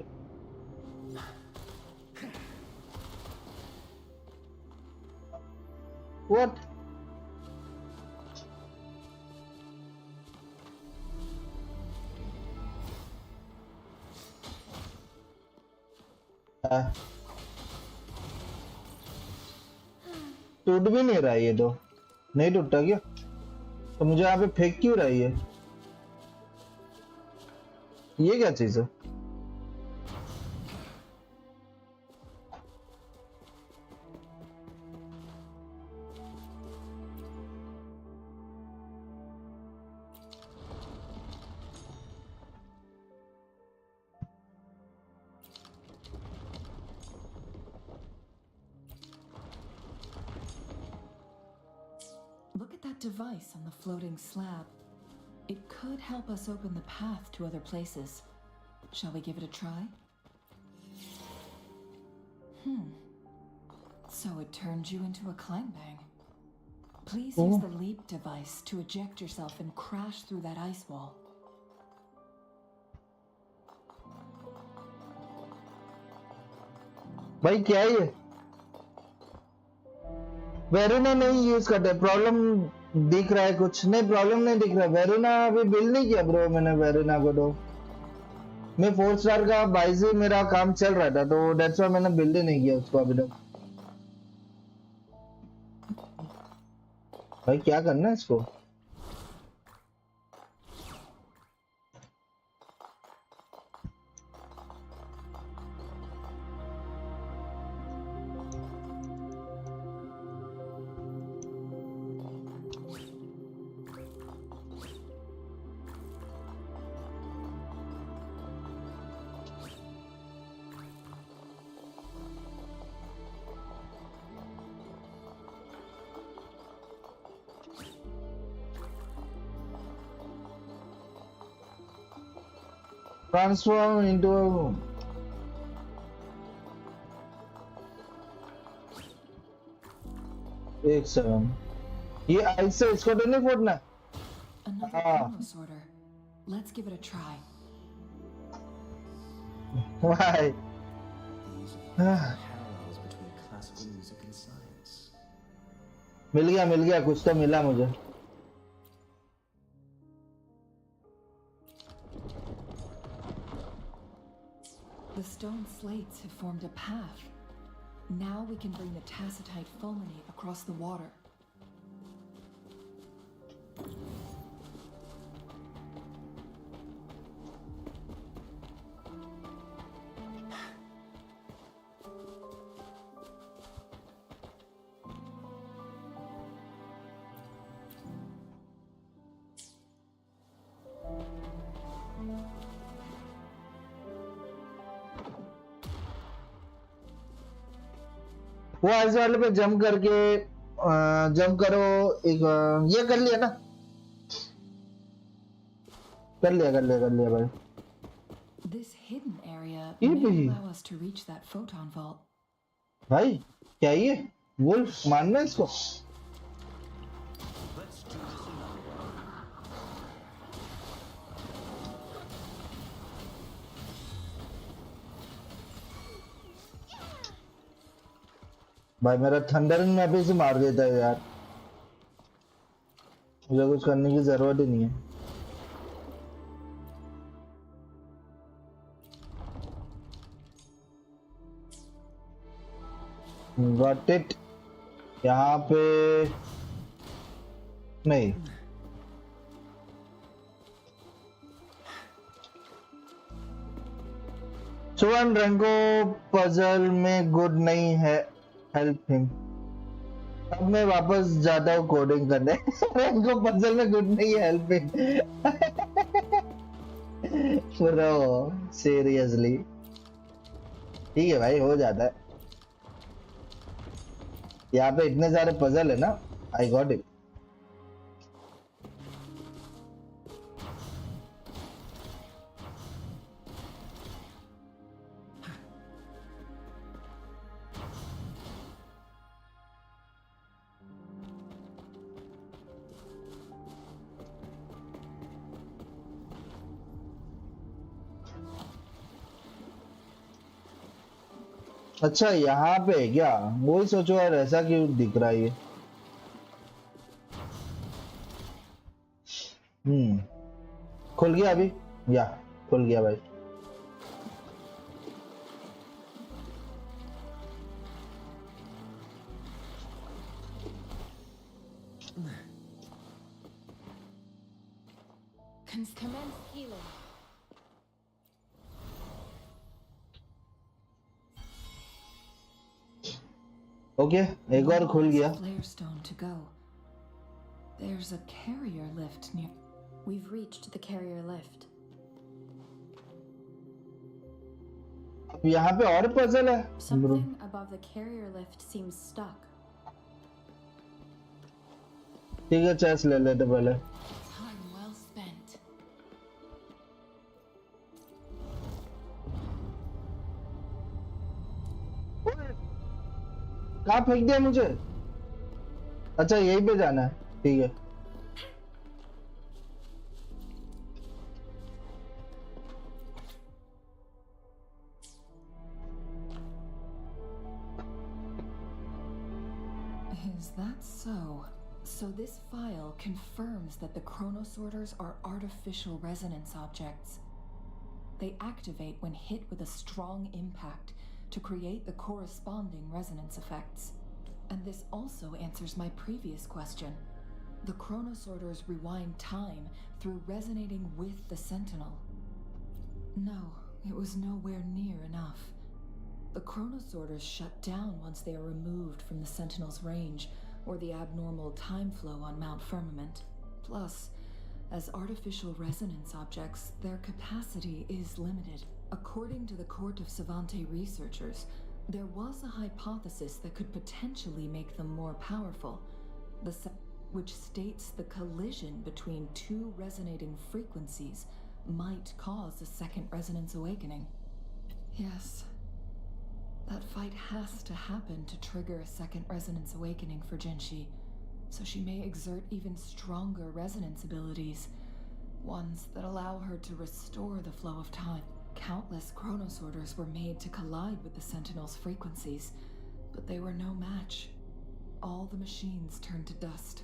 What? टूट भी नहीं रहा ये तो. नहीं टूटता क्या? तो मुझे यहाँ पे फेंक क्यों रहा है ये क्या चीज है? Look at that device on the floating slab. It could help us open the path to other places. Shall we give it a try? So it turned you into a clang bang. Please use the leap device to eject yourself and crash through that ice wall. भाई क्या है ये? Verona नहीं use करते. Problem दिख रहा है कुछ? नहीं प्रॉब्लम नहीं दिख रहा. वेरोना अभी बिल्ड नहीं किया ब्रो मैंने वेरोना को. तो मैं 4 स्टार का बाइजी मेरा काम चल रहा था तो दैट्स व्हाई मैंने बिल्ड नहीं किया उसको अभी तक. भाई क्या करना है इसको? Transform into एक सेकंड. ये आइस से इसको तो नहीं फोड़ना. Another chrono sorter. Let's give it a try. Why? Parallels between classical music and science. मिल गया कुछ तो मिला मुझे. The stone slates have formed a path. Now we can bring the tacitite fulminate across the water. वो ice वाले पे jump करके jump करो. एक ये कर लिया ना. कर लिया भाई. This hidden area ये may भी. allow us to reach that photon vault. भाई क्या ये वुल्फ मारना है इसको? Let's do this another way. भाई मेरा थंडरिंग में भी से मार देता है यार. मुझे कुछ करने की जरूरत ही नहीं है. Got it. यहाँ पे नहीं. सुवन रंगो पजल में गुड नहीं है. Help him. अब मैं वापस जाता हूँ कोडिंग करने. रंगो पजल में गुड नहीं है. Help him. Bro seriously. ठीक है भाई हो जाता है. यहाँ पे इतने सारे पजल है ना. I got it. अच्छा यहाँ पे है क्या? वही सोचो यार, ऐसा क्यों दिख रहा है ये? खुल गया अभी? या खुल गया भाई। Commence healing. ओके, एक और खुल गया। Flarestone to go. There's a carrier lift near. We've reached the carrier lift. अब यहाँ पे और पजल है। Something above the carrier lift seems stuck. ठीक है, चेस ले लेते पहले। Time well spent. कहाँ फेंक दिया मुझे? अच्छा यहीं पे जाना है, ठीक है। Is that so? So this file confirms that the chronosorters are artificial resonance objects. They activate when hit with a strong impact to create the corresponding resonance effects. And this also answers my previous question. The chronosorters rewind time through resonating with the sentinel. No, it was nowhere near enough. The chronosorters shut down once they are removed from the sentinel's range or the abnormal time flow on Mount Firmament. Plus, as artificial resonance objects, their capacity is limited. According to the Court of Savante researchers, there was a hypothesis that could potentially make them more powerful, which states the collision between two resonating frequencies might cause a second resonance awakening. Yes, that fight has to happen to trigger a second resonance awakening for Jinshi, so she may exert even stronger resonance abilities, ones that allow her to restore the flow of time. Countless chronosorters were made to collide with the Sentinel's frequencies, but they were no match. All the machines turned to dust.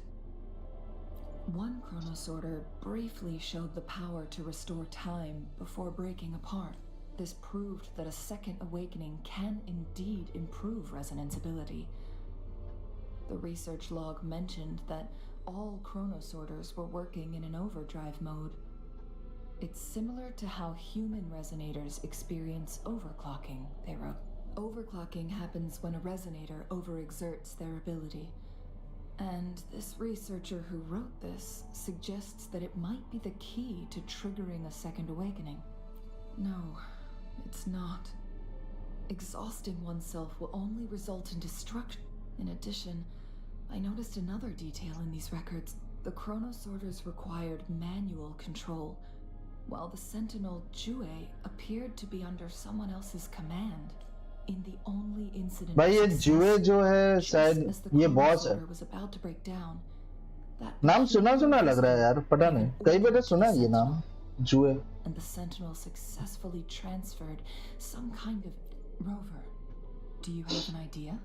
One chronosorter briefly showed the power to restore time before breaking apart. This proved that a second awakening can indeed improve resonance ability. The research log mentioned that all chronosorters were working in an overdrive mode. It's similar to how human resonators experience overclocking, they wrote. Overclocking happens when a resonator overexerts their ability. And this researcher who wrote this suggests that it might be the key to triggering a second awakening. No, it's not. Exhausting oneself will only result in destruction. In addition, I noticed another detail in these records. The chronosorters required manual control, while the sentinel Jue appeared to be under someone else's command. In the only incident भाई ये जुए जो है शायद ये boss है। was about to break down, that नाम सुना सुना लग रहा है यार, पता नहीं कई बार तो सुना है ये नाम जुए। And the sentinel successfully transferred some kind of rover. Do you have an idea?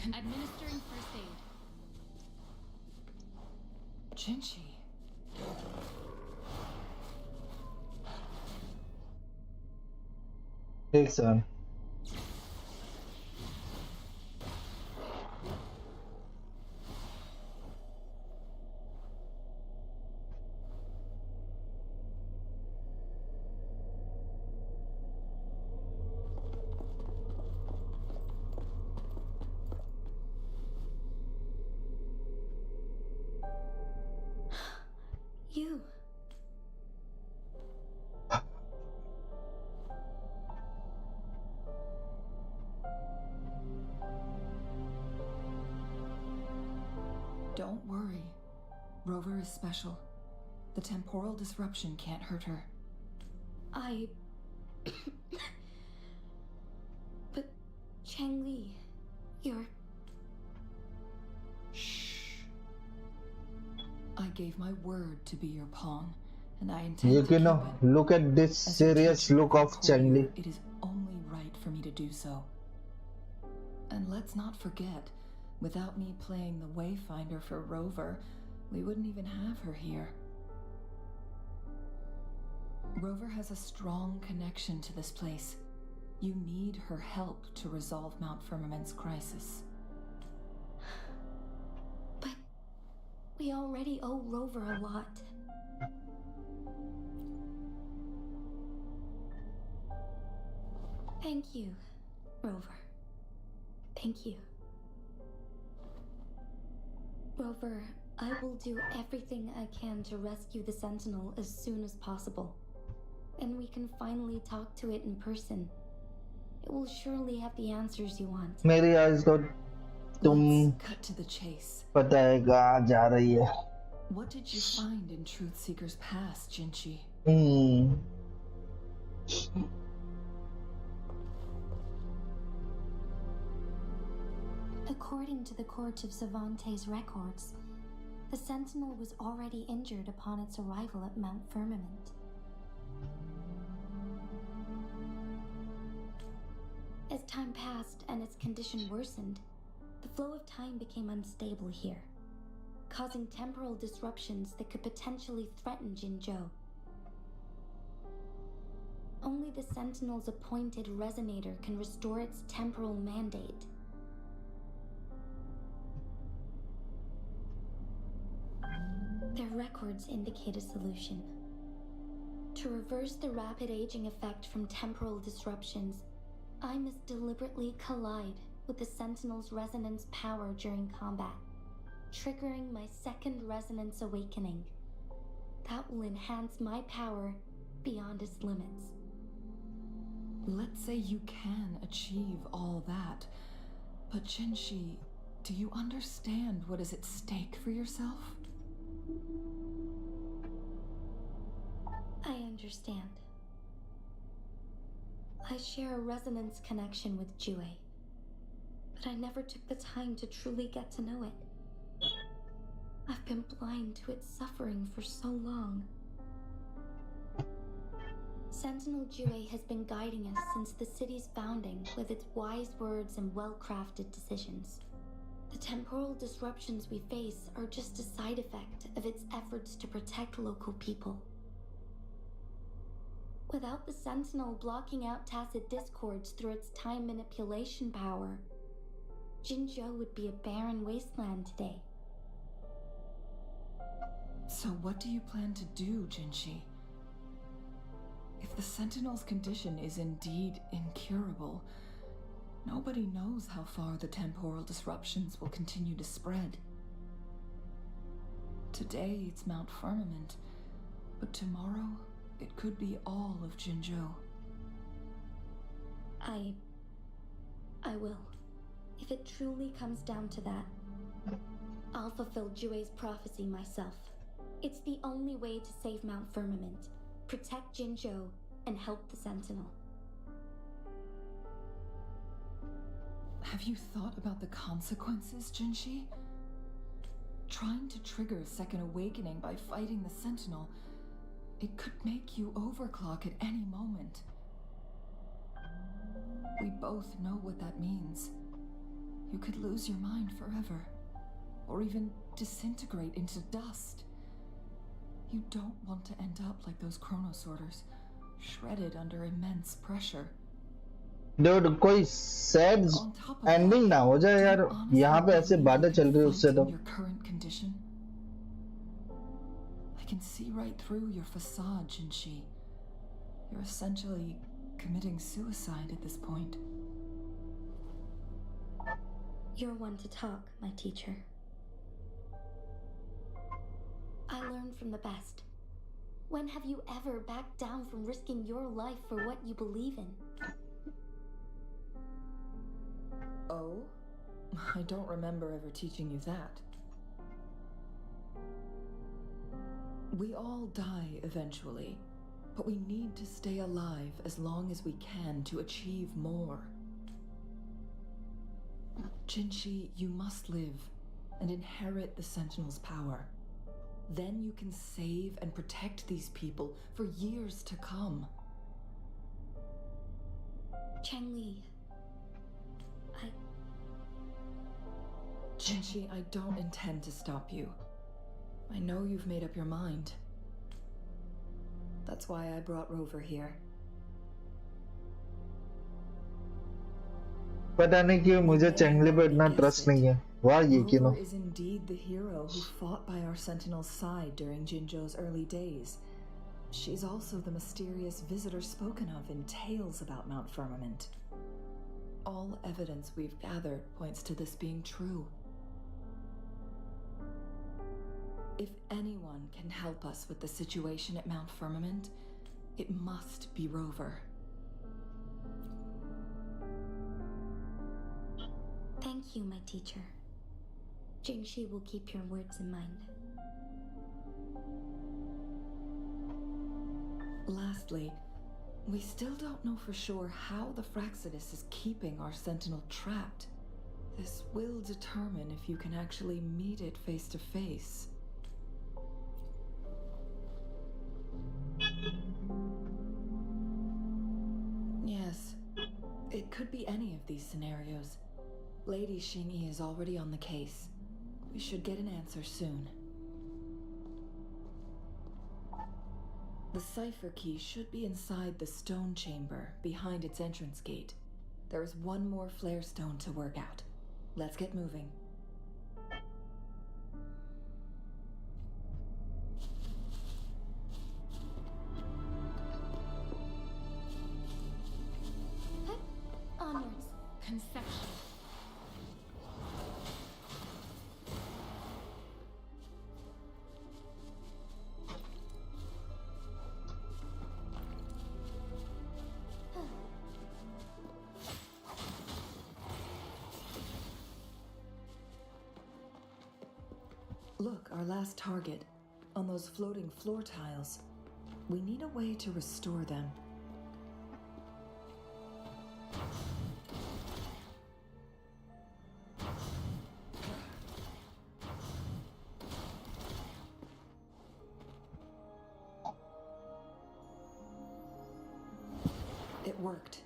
Administering first aid. Jinshi. एक second. You. Don't worry. Rover is special. The temporal disruption can't hurt her. But Chang Li, You're... Shh. I gave my word to be your pawn, and I intend You to keep know, it. look at this As a serious teacher look and of courtier, Chengli. it is only right for me to do so. And let's not forget, without me playing the Wayfinder for Rover, we wouldn't even have her here. Rover has a strong connection to this place. You need her help to resolve Mount Firmament's crisis. But we already owe Rover a lot. Thank you, Rover. Thank you. Rover, I will do everything I can to rescue the Sentinel as soon as possible. And we can finally talk to it in person. It will surely have the answers you want. मेरी आज तो तुम Let's cut to the chase. पता है कहाँ जा रही है. What did you find in Truth Seeker's past, Jinchi? According to the Court of Savante's records, the Sentinel was already injured upon its arrival at Mount Firmament. As time passed and its condition worsened, the flow of time became unstable here, causing temporal disruptions that could potentially threaten Jinzhou. Only the Sentinel's appointed resonator can restore its temporal mandate. Their records indicate a solution. To reverse the rapid aging effect from temporal disruptions, I must deliberately collide with the Sentinel's resonance power during combat, triggering my second resonance awakening. That will enhance my power beyond its limits. Let's say you can achieve all that, but Jinshi, do you understand what is at stake for yourself? I understand. I share a resonance connection with Jue, but I never took the time to truly get to know it. I've been blind to its suffering for so long. Sentinel Jue has been guiding us since the city's founding with its wise words and well-crafted decisions. The temporal disruptions we face are just a side effect of its efforts to protect local people. Without the Sentinel blocking out tacit discords through its time manipulation power, Jinzhou would be a barren wasteland today. So what do you plan to do, Jinshi? If the Sentinel's condition is indeed incurable, nobody knows how far the temporal disruptions will continue to spread. Today it's Mount Firmament, but tomorrow it could be all of Jinzhou. I will. If it truly comes down to that, I'll fulfill Jue's prophecy myself. It's the only way to save Mount Firmament, protect Jinzhou, and help the Sentinel. Have you thought about the consequences, Jinshi? Trying to trigger a second awakening by fighting the Sentinel, it could make you overclock at any moment. We both know what that means. You could lose your mind forever, or even disintegrate into dust. You don't want to end up like those chronosorters, shredded under immense pressure. Dude, कोई sad ending ना हो जाए यार. यहाँ पे ऐसे बातें चल रही है उससे तो. Your current condition? I can see right through your facade, Jinshi. You're essentially committing suicide at this point. You're one to talk, my teacher. I learned from the best. When have you ever backed down from risking your life for what you believe in? Oh? I don't remember ever teaching you that. We all die eventually, but we need to stay alive as long as we can to achieve more. Jinshi, you must live and inherit the Sentinel's power. Then you can save and protect these people for years to come. Changli, Jinshi, I don't intend to stop you. I know you've made up your mind. That's why I brought Rover here. पता नहीं क्यों मुझे चैंगली पे इतना trust नहीं है. वाह ये क्यों? Rover is indeed the hero who fought by our Sentinel's side during Jinzhou's early days. She's also the mysterious visitor spoken of in tales about Mount Firmament. All evidence we've gathered points to this being true. If anyone can help us with the situation at Mount Firmament, it must be Rover. thank you, my teacher. Jingshi will keep your words in mind. Lastly, we still don't know for sure how the Fraxidus is keeping our Sentinel trapped. This will determine if you can actually meet it face to face. Yes, it could be any of these scenarios. Lady Xingyi is already on the case. We should get an answer soon. The cipher key should be inside the stone chamber behind its entrance gate. There is one more flare stone to work out. Let's get moving. Onwards. Conception. Look, our last target, on those floating floor tiles. We need a way to restore them. It worked.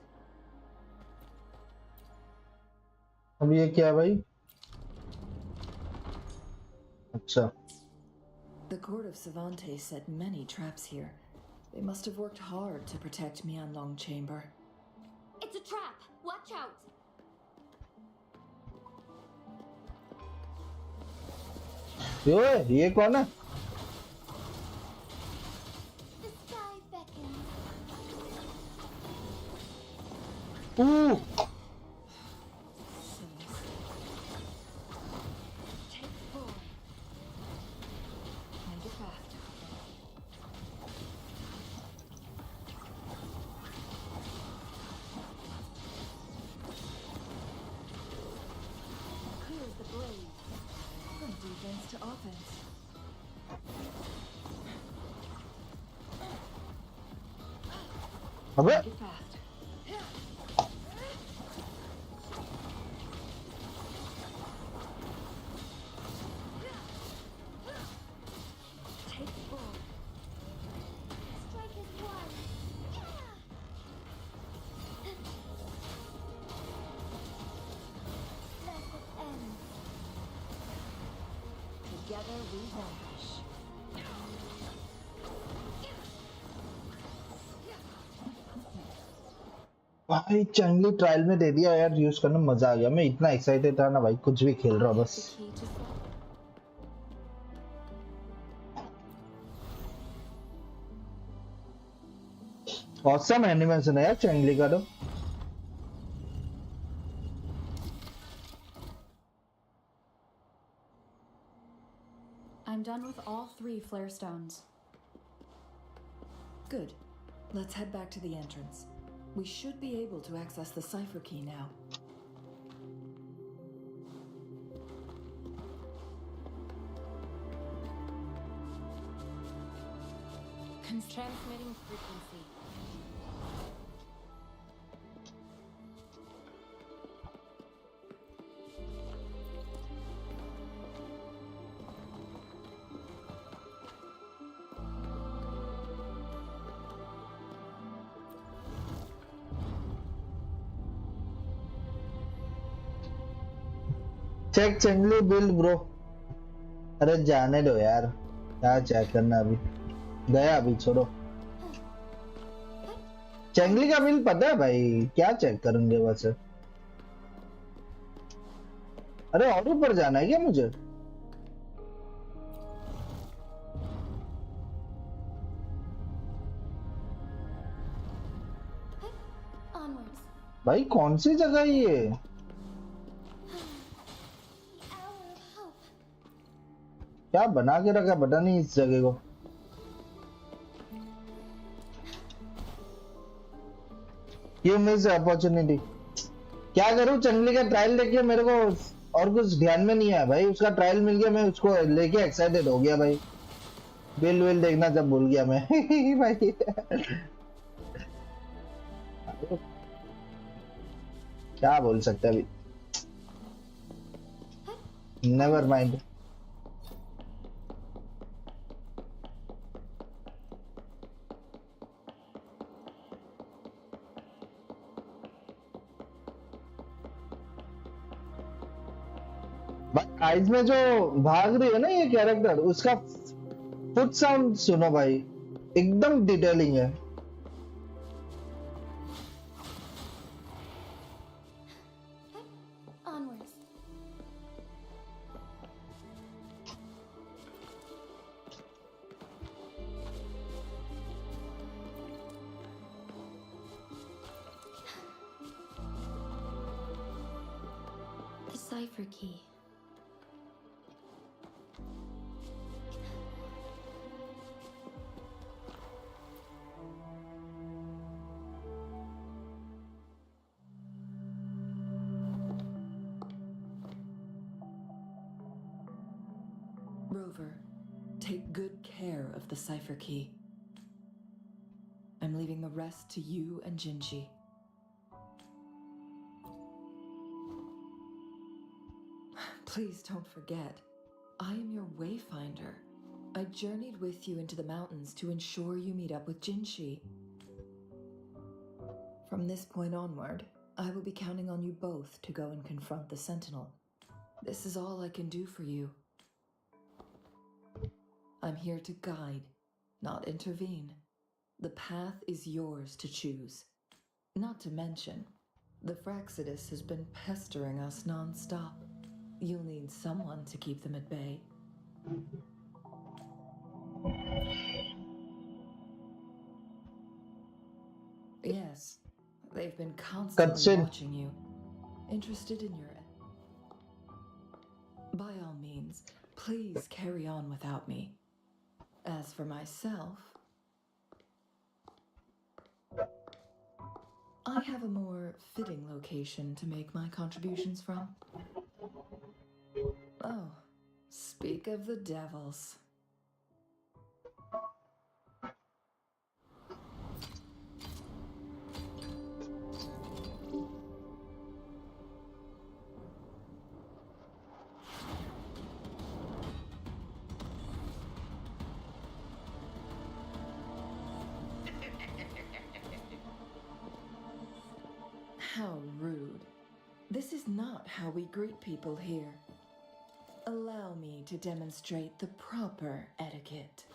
अब ये क्या भाई? अच्छा. The court of Savantes set many traps here. They must have worked hard to protect Mianlong Chamber. It's a trap! Watch out! ये कौन है? The sky beckons. Take four. Make it fast. Clears the blaze. From defense to offense. अबे Make it fast. Take four. Strike is one. Let it end. Together we vanish. भाई चैंगली trial में दे दिया यार, use करना मजा आ गया. मैं इतना एक्साइटेड था ना भाई, कुछ भी खेल रहा बस. The key to solve. Awesome animation है यार चैंगली का तो. I'm done with all 3 flare stones. Good. Let's head back to the entrance. We should be able to access the cipher key now. Transmitting frequency. Check Changli build bro. अरे जाने दो यार, क्या check करना, अभी गया, अभी छोड़ो। चंगली का बिल पता है भाई, क्या चेक करेंगे बस। अरे और ऊपर जाना है क्या मुझे? Onwards. भाई कौन सी जगह है ये? The hour of hope. क्या बना के रखा पता नहीं इस जगह को। You miss opportunity. क्या करूं, चंगली का ट्रायल देखिए, मेरे को और कुछ ध्यान में नहीं आया भाई। उसका ट्रायल मिल गया, मैं उसको लेके एक्साइटेड हो गया भाई। बिल विल देखना जब भूल गया मैं भाई। क्या बोल सकते अभी, नेवर माइंड। आइज में जो भाग रही है ना ये कैरेक्टर, उसका फुट साउंड सुनो भाई, एकदम डिटेलिंग है। Onwards. The cipher key. Rover, take good care of the cipher key. I'm leaving the rest to you and Jinji. Please don't forget, I am your wayfinder. I journeyed with you into the mountains to ensure you meet up with Jinji. From this point onward, I will be counting on you both to go and confront the Sentinel. This is all I can do for you. I'm here to guide, not intervene. The path is yours to choose. Not to mention, the Fraxidus has been pestering us non-stop. You'll need someone to keep them at bay. Yes, they've been constantly Cutscene. watching you. Interested in your... By all means, please carry on without me. As for myself, I have a more fitting location to make my contributions from. Oh, speak of the devils. How rude. This is not how we greet people here. Allow me to demonstrate the proper etiquette.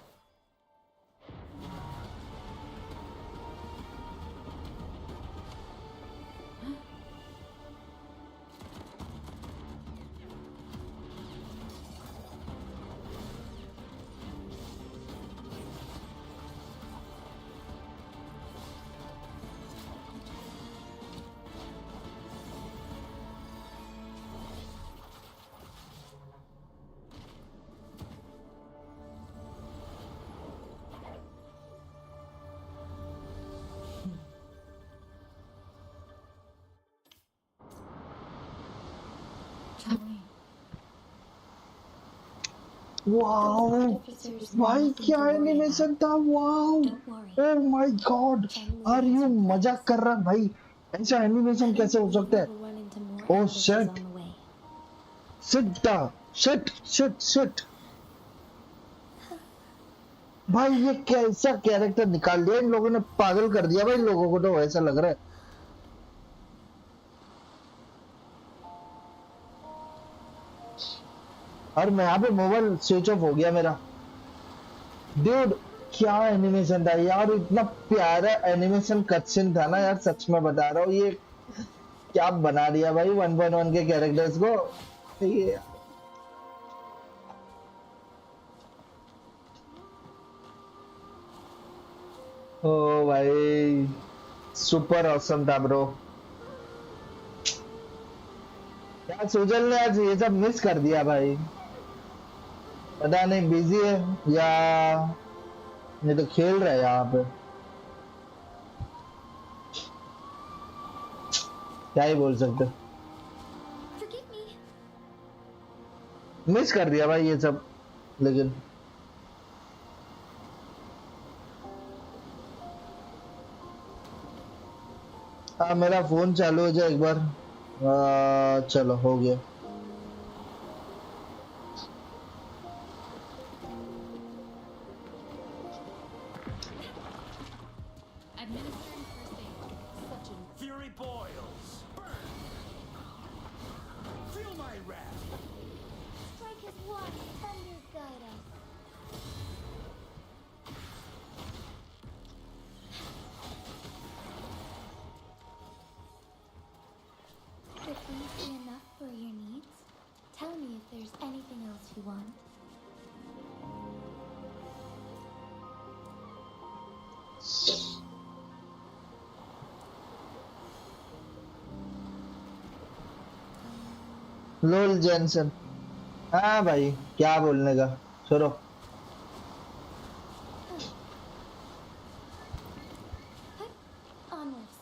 Wow भाई, क्या animation था, wow, oh my god, are you मजाक कर रहा भाई? ऐसा animation कैसे हो सकता है? Oh shit shit shit shit shit भाई, ये कैसा कैरेक्टर निकाल दिया इन लोगों ने, पागल कर दिया भाई लोगों को, तो ऐसा लग रहा है। और मैं यहाँ पे मोबाइल स्विच ऑफ हो गया मेरा। ड्यूड क्या एनिमेशन था यार, इतना प्यारा एनिमेशन कटसीन था ना यार, सच में बता रहा हूँ। ये क्या बना दिया भाई 1.1 के कैरेक्टर्स को ये। ओ भाई सुपर ऑसम था ब्रो। यार सुजल ने आज ये सब मिस कर दिया भाई, पता नहीं बिजी है या नहीं तो खेल रहा है यहाँ पे, क्या ही बोल सकते। Forgive me. मिस कर दिया भाई ये सब। लेकिन हाँ मेरा फोन चालू हो जाए एक बार। चलो हो गया। Administering first aid. Such a fury boils. Burn. Feel my wrath. Strike as one, thunder guide us. If we see enough for your needs, tell me if there's anything else you want. Lol Jensen, हाँ भाई क्या बोलने का, छोड़ो। Onwards.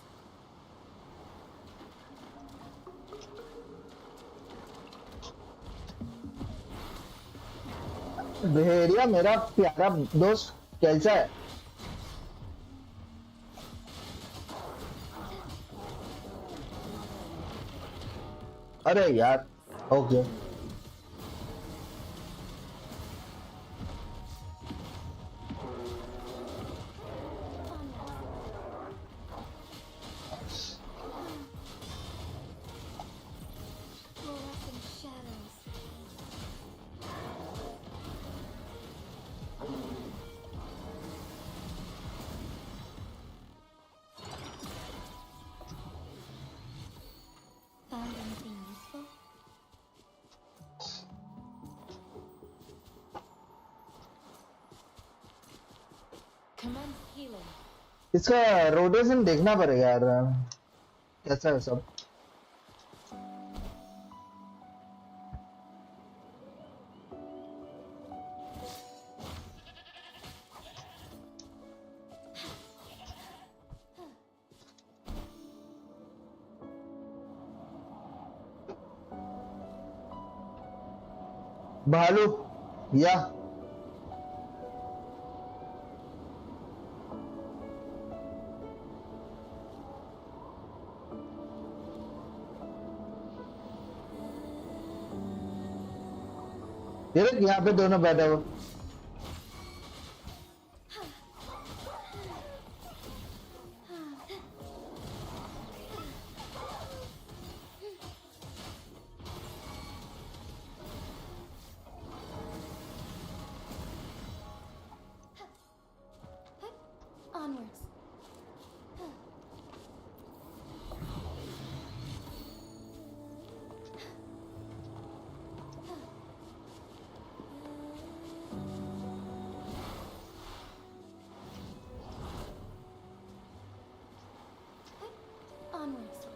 भेड़िया मेरा प्यारा दोस्त कैसा है? अरे यार okay. Fluorescent shadows. Found anything useful? Commence healing. इसका रोटेशन देखना पड़ेगा यार, कैसा है सब। भालू या ये यहाँ पे दोनों बैठा हुआ। Onwards. Onwards.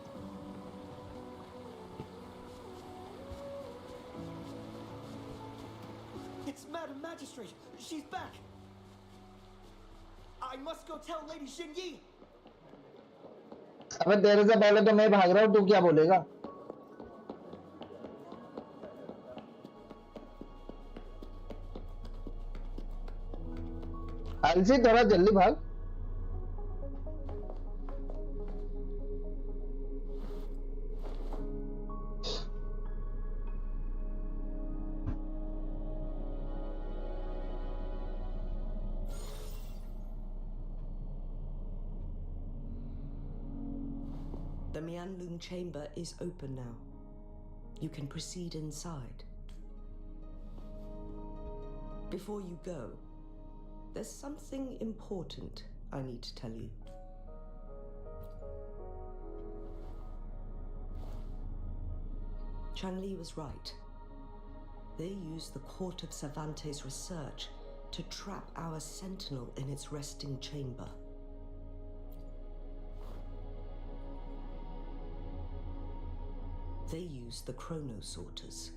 It's Madam Magistrate. She's back. I must go tell Lady Xinyi. अबे तेरे से पहले तो मैं भाग रहा हूँ, तू क्या बोलेगा? आलसी थोड़ा जल्दी भाग। The Mianlun chamber is open now. You can proceed inside. Before you go, there's something important I need to tell you. Chang-Li was right. They used the Court of Cervantes' research to trap our Sentinel in its resting chamber. They used the Chronosorters.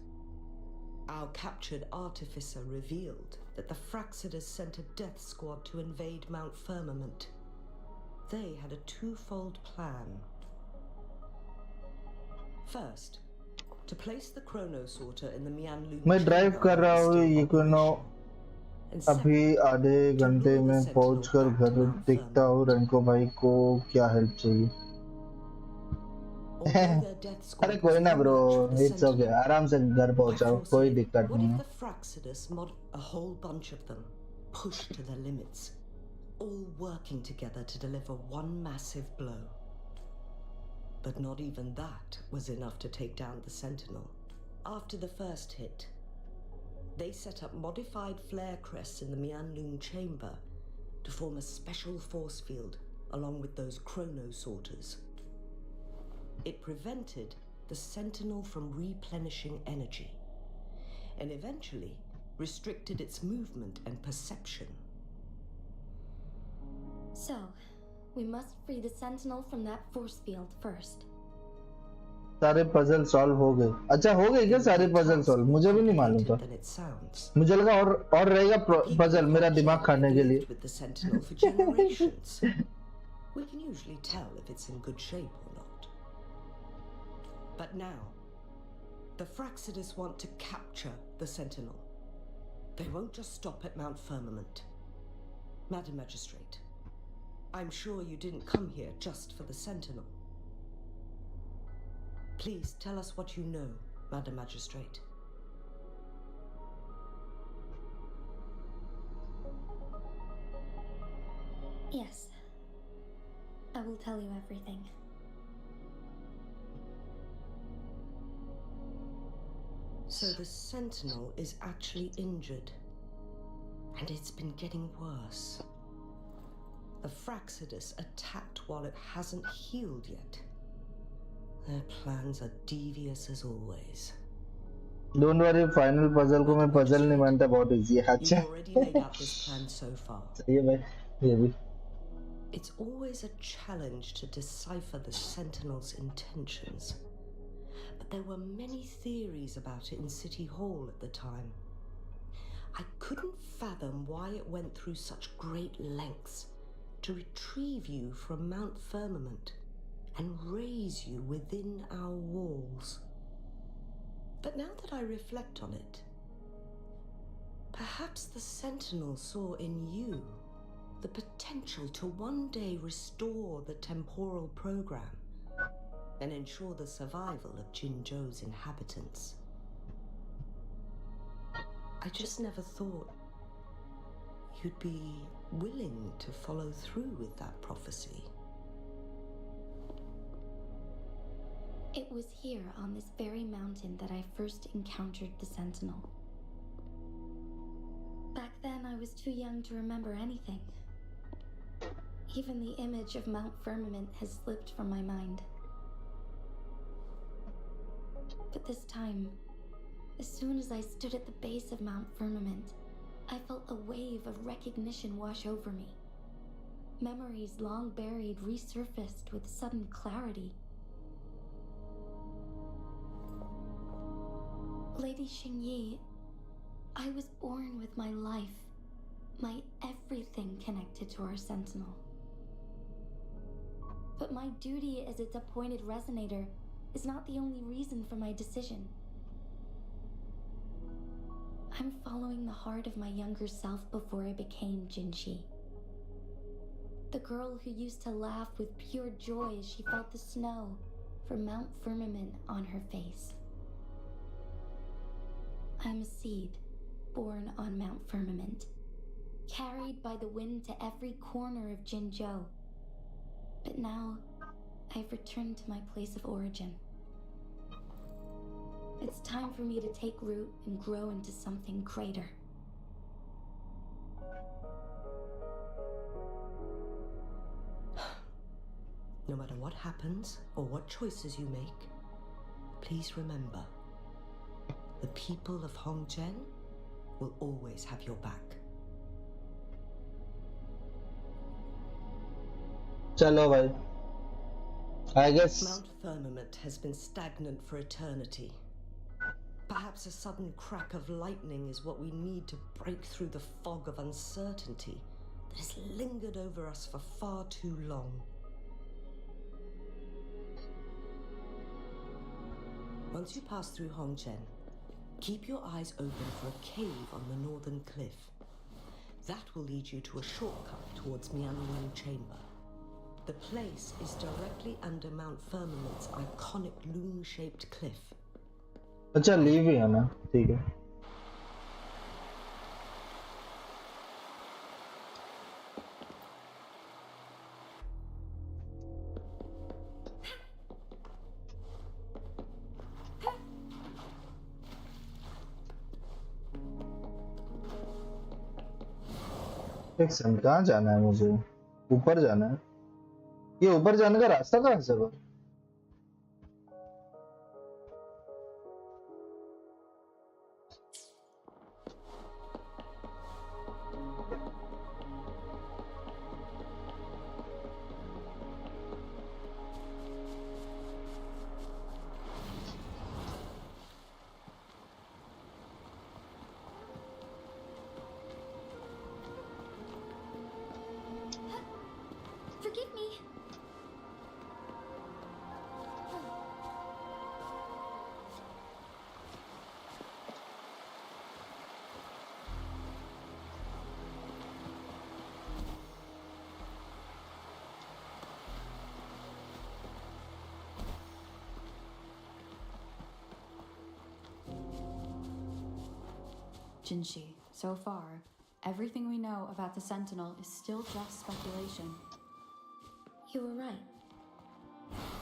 Our captured artificer revealed that the Fraxidus sent a death squad to invade Mount Firmament. They had a twofold plan. First, to place the Chronosorter in the Mianlu मैं drive कर रहा हूँ ये क्यों अभी आधे घंटे में पहुंचकर घर देखता हूँ रंको भाई को क्या हेल्प चाहिए अरे कोई ना ब्रो इट्स ओके आराम से घर पहुंचाओ कोई दिक्कत नहीं है a whole bunch of them pushed to their limits, all working together to deliver one massive blow. But not even that was enough to take down the Sentinel. After the first hit, they set up modified flare crests in the Mianlung chamber to form a special force field along with those Chronosorters. It prevented the Sentinel from replenishing energy and eventually restricted its movement and perception. So, we must free the Sentinel from that force field first. सारे puzzle solve हो गए अच्छा हो गए क्या सारे puzzle solve मुझे भी नहीं मालूम था मुझे लगा और रहेगा पजल मेरा दिमाग खाने के लिए We can usually tell if it's in good shape or not. But now, the Fraxidus want to capture the Sentinel. They won't just stop at Mount Firmament. Madam Magistrate, I'm sure you didn't come here just for the Sentinel. Please tell us what you know, Madam Magistrate. Yes. I will tell you everything. So the Sentinel is actually injured. And it's been getting worse. The Fraxidus attacked while it hasn't healed yet. Their plans are devious as always. Don't worry, final puzzle को मैं puzzle नहीं मानता बहुत easy है अच्छा. You've already laid out this plan so far. सही है भाई ये भी. It's always a challenge to decipher the Sentinel's intentions. But there were many theories about it in City Hall at the time. I couldn't fathom why it went through such great lengths to retrieve you from Mount Firmament and raise you within our walls. But now that I reflect on it, perhaps the Sentinel saw in you the potential to one day restore the temporal program and ensure the survival of Jinzhou's inhabitants. I just never thought you'd be willing to follow through with that prophecy. It was here on this very mountain that I first encountered the Sentinel. Back then I was too young to remember anything. Even the image of Mount Firmament has slipped from my mind. But this time, as soon as I stood at the base of Mount Firmament, I felt a wave of recognition wash over me. Memories long buried resurfaced with sudden clarity. Lady Xingyi, I was born with my life, my everything connected to our Sentinel. But my duty as its appointed resonator is not the only reason for my decision. I'm following the heart of my younger self before I became Jinshi. The girl who used to laugh with pure joy as she felt the snow from Mount Firmament on her face. I'm a seed born on Mount Firmament, carried by the wind to every corner of Jinzhou. But now, I've returned to my place of origin. It's time for me to take root and grow into something greater. No matter what happens or what choices you make, please remember, the people of Hongzhen will always have your back. चलो भाई. I guess. Mount Firmament has been stagnant for eternity. Perhaps a sudden crack of lightning is what we need to break through the fog of uncertainty that has lingered over us for far too long. Once you pass through Hongzhen, keep your eyes open for a cave on the northern cliff. That will lead you to a shortcut towards Mianlong Chamber. The place is directly under Mount Firmament's iconic loom-shaped cliff. अच्छा leave ही है ना, ठीक है. एक second, कहाँ जाना है मुझे? ऊपर जाना है. ये ऊपर जाने का रास्ता कहाँ से है? Forgive me. Jinshi, so far, everything we know about the Sentinel is still just speculation. You were right.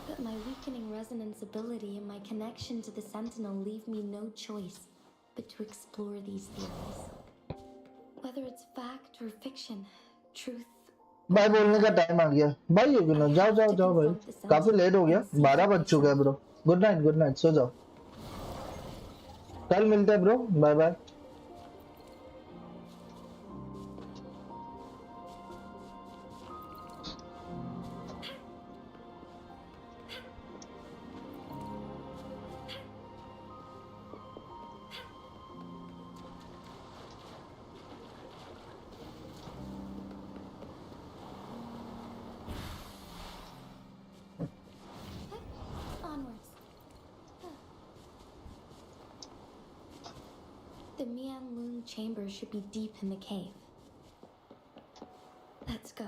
But my weakening resonance ability and my connection to the Sentinel leave me no choice but to explore these theories. Whether it's fact or fiction, truth. भाई बोलने का time आ गया. भाई ये ना, जाओ जाओ जाओ भाई, काफी लेट हो गया. 12 बज चुका है ब्रो. गुड नाइट, सो जाओ. कल मिलते हैं bro. Bye bye. Onwards. The Mianlong chamber should be deep in the cave. Let's go.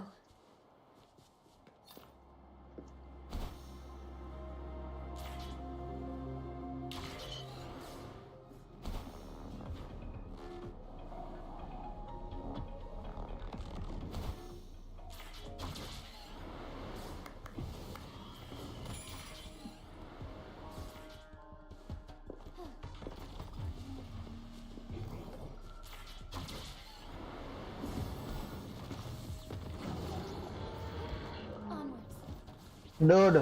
Dude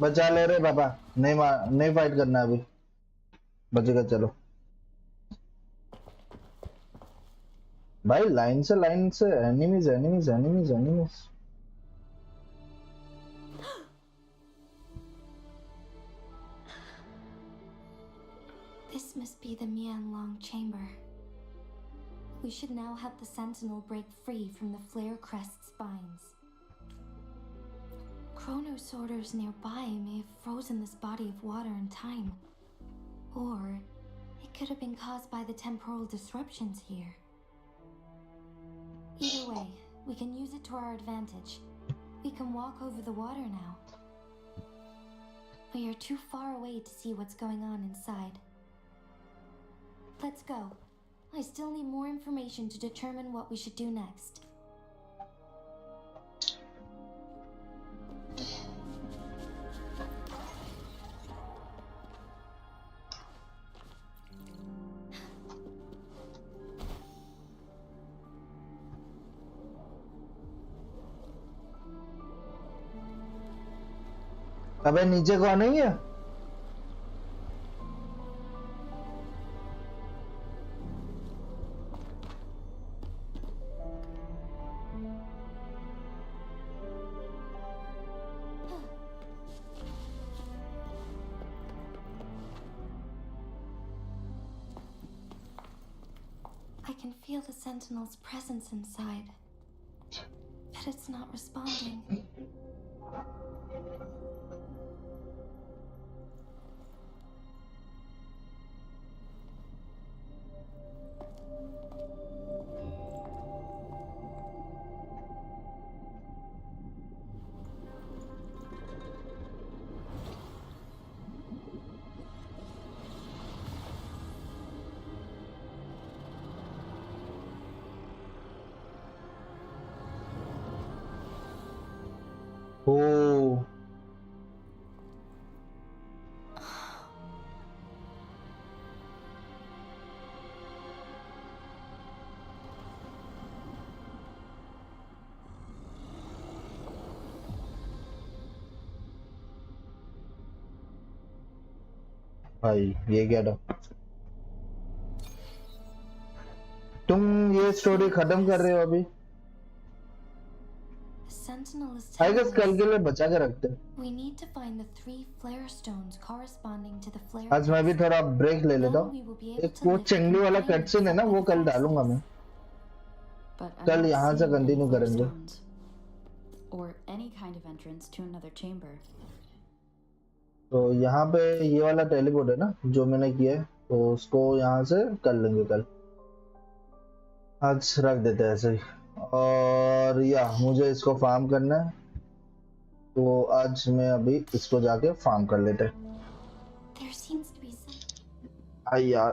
बचा ले रे पापा. नहीं फाइट करना अभी. बचेगा. चलो भाई, लाइन से enemies. This must be the Mianlong chamber. We should now help the Sentinel break free from the Flare Crest spines. Chronosorters nearby may have frozen this body of water in time. Or it could have been caused by the temporal disruptions here. Either way, we can use it to our advantage. We can walk over the water now. We are too far away to see what's going on inside. Let's go. I still need more information to determine what we should do next. अबे नीचे कौन है ये? I can feel the Sentinel's presence inside, but it's not responding. ओ भाई ये क्या था? तुम ये स्टोरी खत्म कर रहे हो अभी? Sentinel is I telling guess कल us के लिए बचा के रखते हैं। we need to find the 3 flare stones corresponding to the flare. आज मैं भी थोड़ा ब्रेक ले लेता हूँ। एक वो चंगली वाला कटसीन है ना, वो कल डालूंगा मैं। But I'm कल not यहाँ से seeing any कंटिन्यू flare करेंगे। stones, or any kind of entrance to another chamber. तो यहाँ पे ये वाला टेलीपोर्ट है ना जो मैंने किया है, तो उसको यहाँ से कर लेंगे कल। आज रख देते हैं ऐसे ही। और या मुझे इसको फार्म करना है, तो आज मैं अभी इसको जाके फार्म कर लेते हैं। There seems to be some. आई यार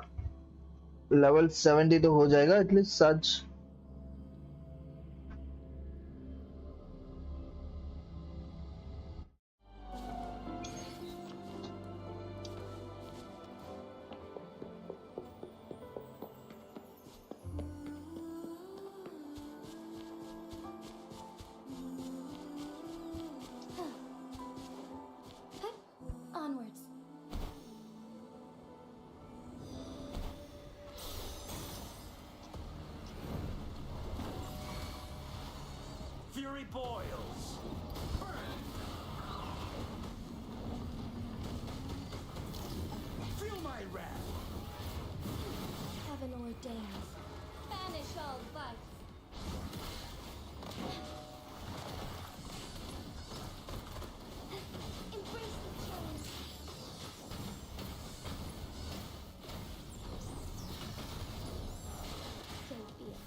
लेवल 70 तो हो जाएगा एटलीस्ट आज। Onwards. Fury boils. Feel my wrath. Heaven ordains. Banish all vice. Embrace the challenge. So be it.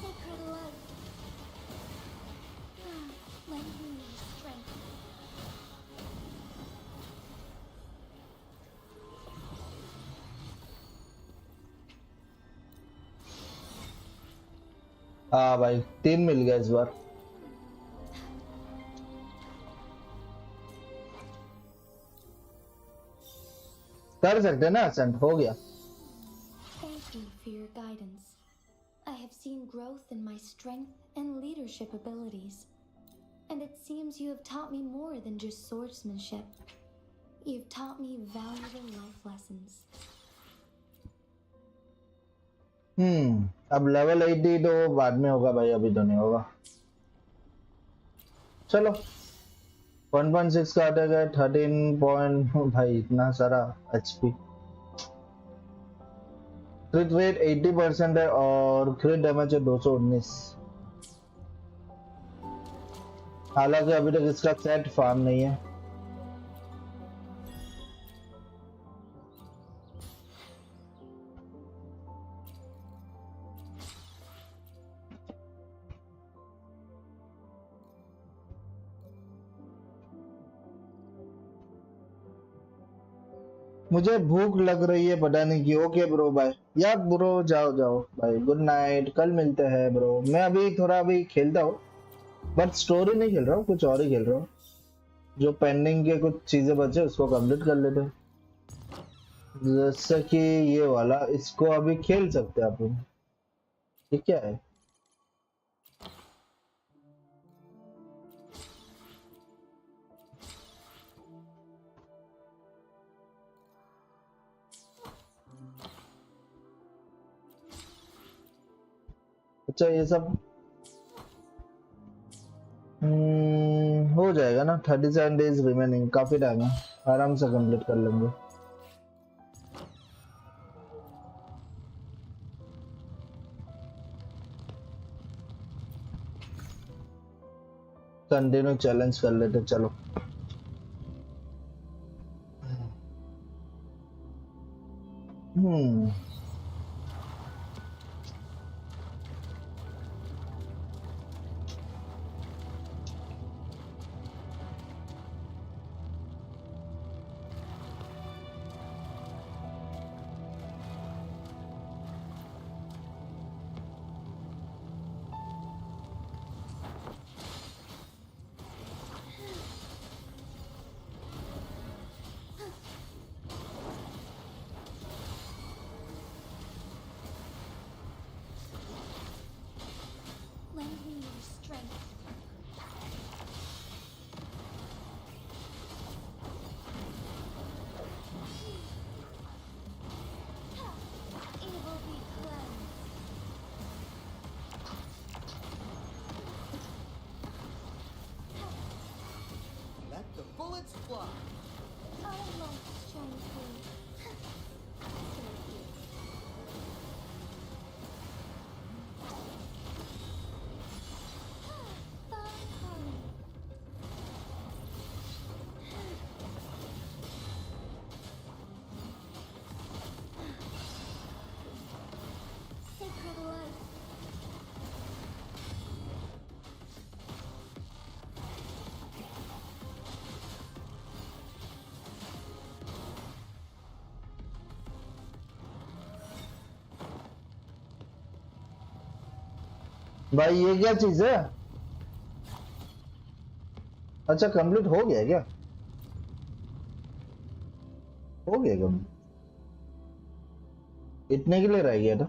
Sacred love. Lend me your strength. हाँ भाई 3 मिल गया इस बार। कर सकते हैं ना, असेंट हो गया। Thank you for your guidance. I have seen growth in my strength and leadership abilities. And it seems you have taught me more than just swordsmanship. You've taught me valuable life lessons. अब level 80 तो बाद में होगा भाई, अभी तो नहीं होगा। चलो 1.6 का अटैक है, 13 पॉइंट भाई इतना सारा एचपी। क्रिट रेट 80% है और क्रिट डैमेज है 219। हालांकि अभी तक इसका सेट फार्म नहीं है। मुझे भूख लग रही है पता नहीं क्यों। ओके ब्रो बाय यार ब्रो, जाओ जाओ भाई, गुड नाइट, कल मिलते हैं ब्रो। मैं अभी थोड़ा अभी खेलता हूँ बट स्टोरी नहीं खेल रहा हूँ, कुछ और ही खेल रहा हूँ। जो पेंडिंग के कुछ चीजें बचे उसको कंप्लीट कर लेते हैं, जैसे कि ये वाला, इसको अभी खेल सकते हैं अपन। ये क्या है? अच्छा ये सब हो जाएगा ना। 37 डेज रिमेनिंग, काफी टाइम है, आराम से कंप्लीट कर लेंगे। कंटिन्यू चैलेंज कर लेते चलो। हम्म Lend me your strength. Evil be cleansed. Let the bullets fly. Almost strengthly. Sacred light. भाई ये क्या चीज है? अच्छा कंप्लीट हो गया क्या? हो गया कम, इतने के लिए रह गया था।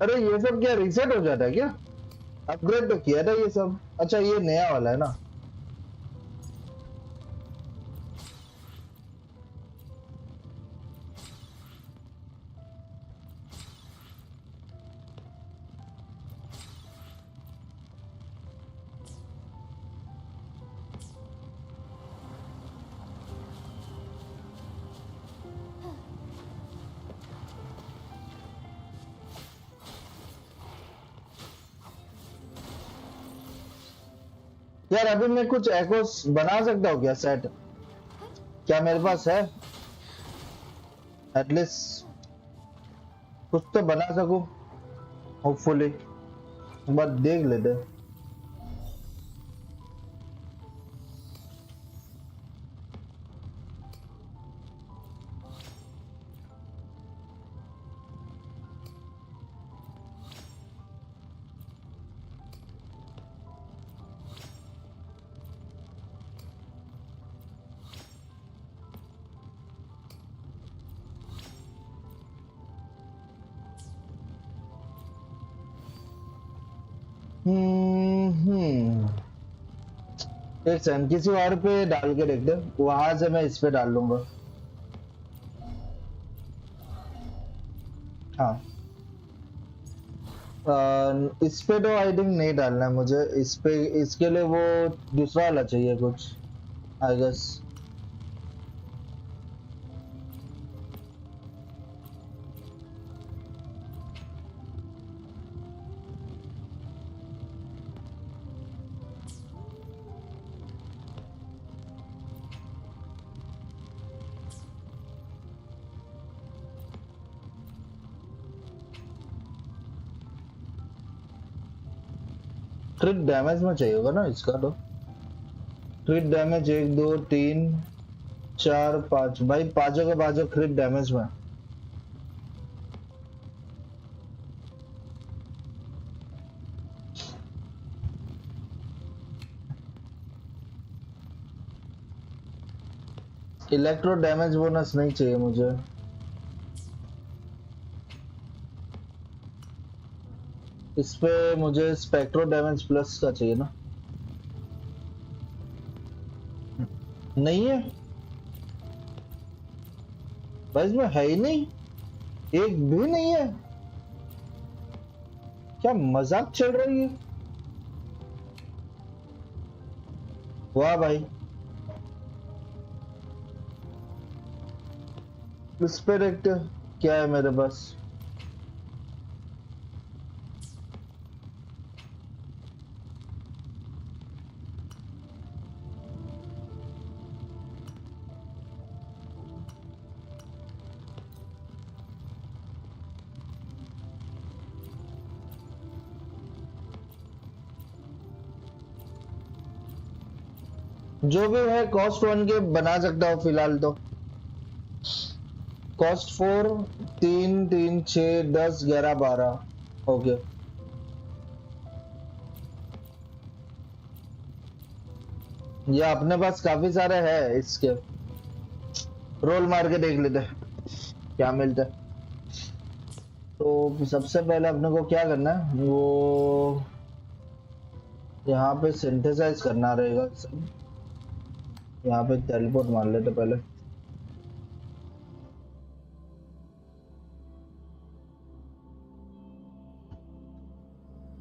अरे ये सब क्या रीसेट हो जाता है क्या? अपग्रेड तो किया था ये सब। अच्छा ये नया वाला है ना? यार अभी मैं कुछ एकोस बना सकता हूँ क्या सेट? क्या मेरे पास है? एटलीस्ट कुछ तो बना सकूं होपफुली, बस देख लेते हैं। एक सेकंड, किसी और पे डाल के देख दे, वहां से मैं इस पे डाल लूंगा। हाँ इस पे तो आई थिंक नहीं डालना है मुझे, इस पे इसके लिए वो दूसरा वाला चाहिए कुछ। I guess. क्रिट डैमेज में चाहिए होगा ना इसका तो। क्रिट डैमेज 1 2 3 4 5 भाई, पांचों के पांचों क्रिट डैमेज में। इलेक्ट्रो डैमेज बोनस नहीं चाहिए मुझे। इस पे मुझे स्पेक्ट्रो डैमेज प्लस का चाहिए ना। नहीं है भाई, इसमें है ही नहीं, एक भी नहीं है। क्या मजाक चल रही है? वाह भाई, इस पे देखते क्या है मेरे पास। जो भी है कॉस्ट 1 के बना सकता हूँ फिलहाल तो। Cost 4 3 3 6 10 11 12 okay. ये अपने पास काफी सारे हैं, इसके रोल मार के देख लेते हैं क्या मिलता है। तो सबसे पहले अपने को क्या करना है, वो यहाँ पे सिंथेसाइज करना रहेगा सब। यहाँ पे टेलीपोर्ट मार लेते पहले।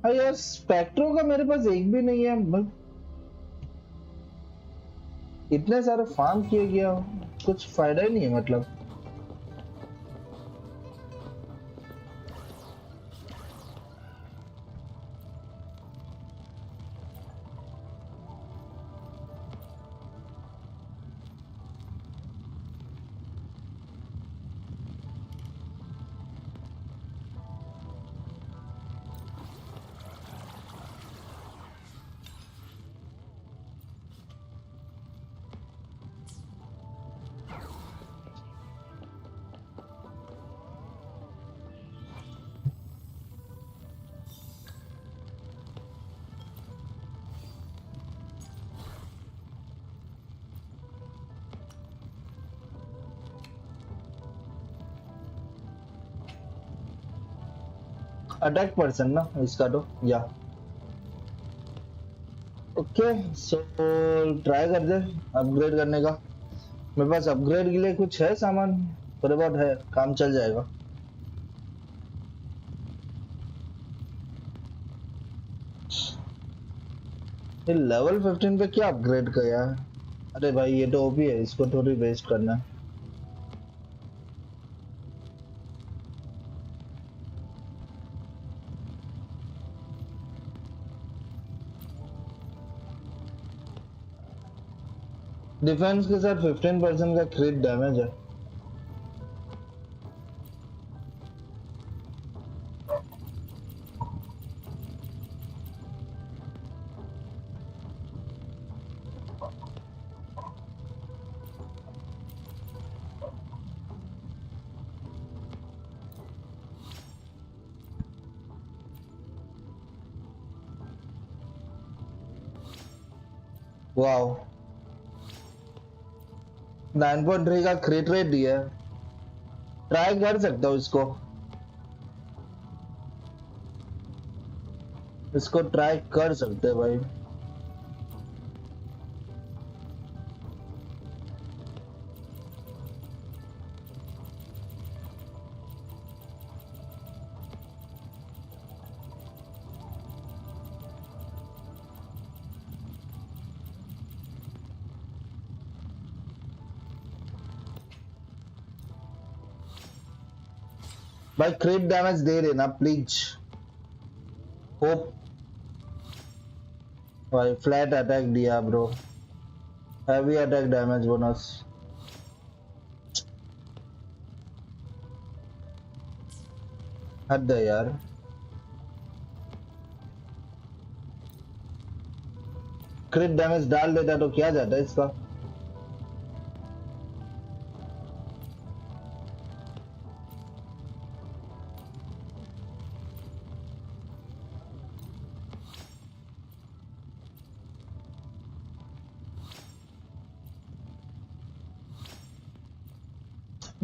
हाँ यार, स्पेक्ट्रो का मेरे पास एक भी नहीं है। इतने सारे फार्म किए गया, कुछ फायदा ही नहीं है मतलब। अटैक पर्सन ना इसका तो, या ओके। सो ट्राई कर दे अपग्रेड करने का। मेरे पास अपग्रेड के लिए कुछ है सामान, थोड़े बहुत है, काम चल जाएगा। ये लेवल 15 पे क्या अपग्रेड किया है? अरे भाई ये तो ओपी है, इसको थोड़ी वेस्ट करना है। डिफेंस के साथ 15% का क्रिट डैमेज है। वाओ, 9.3 का क्रिट रेट दिया है। ट्राई कर सकता हूँ इसको ट्राई कर सकते हैं भाई। भाई क्रिट डैमेज दे देना प्लीज। होप भाई फ्लैट अटैक दिया bro, heavy attack damage bonus. हद है यार। क्रिट डैमेज डाल देता तो क्या जाता है इसका।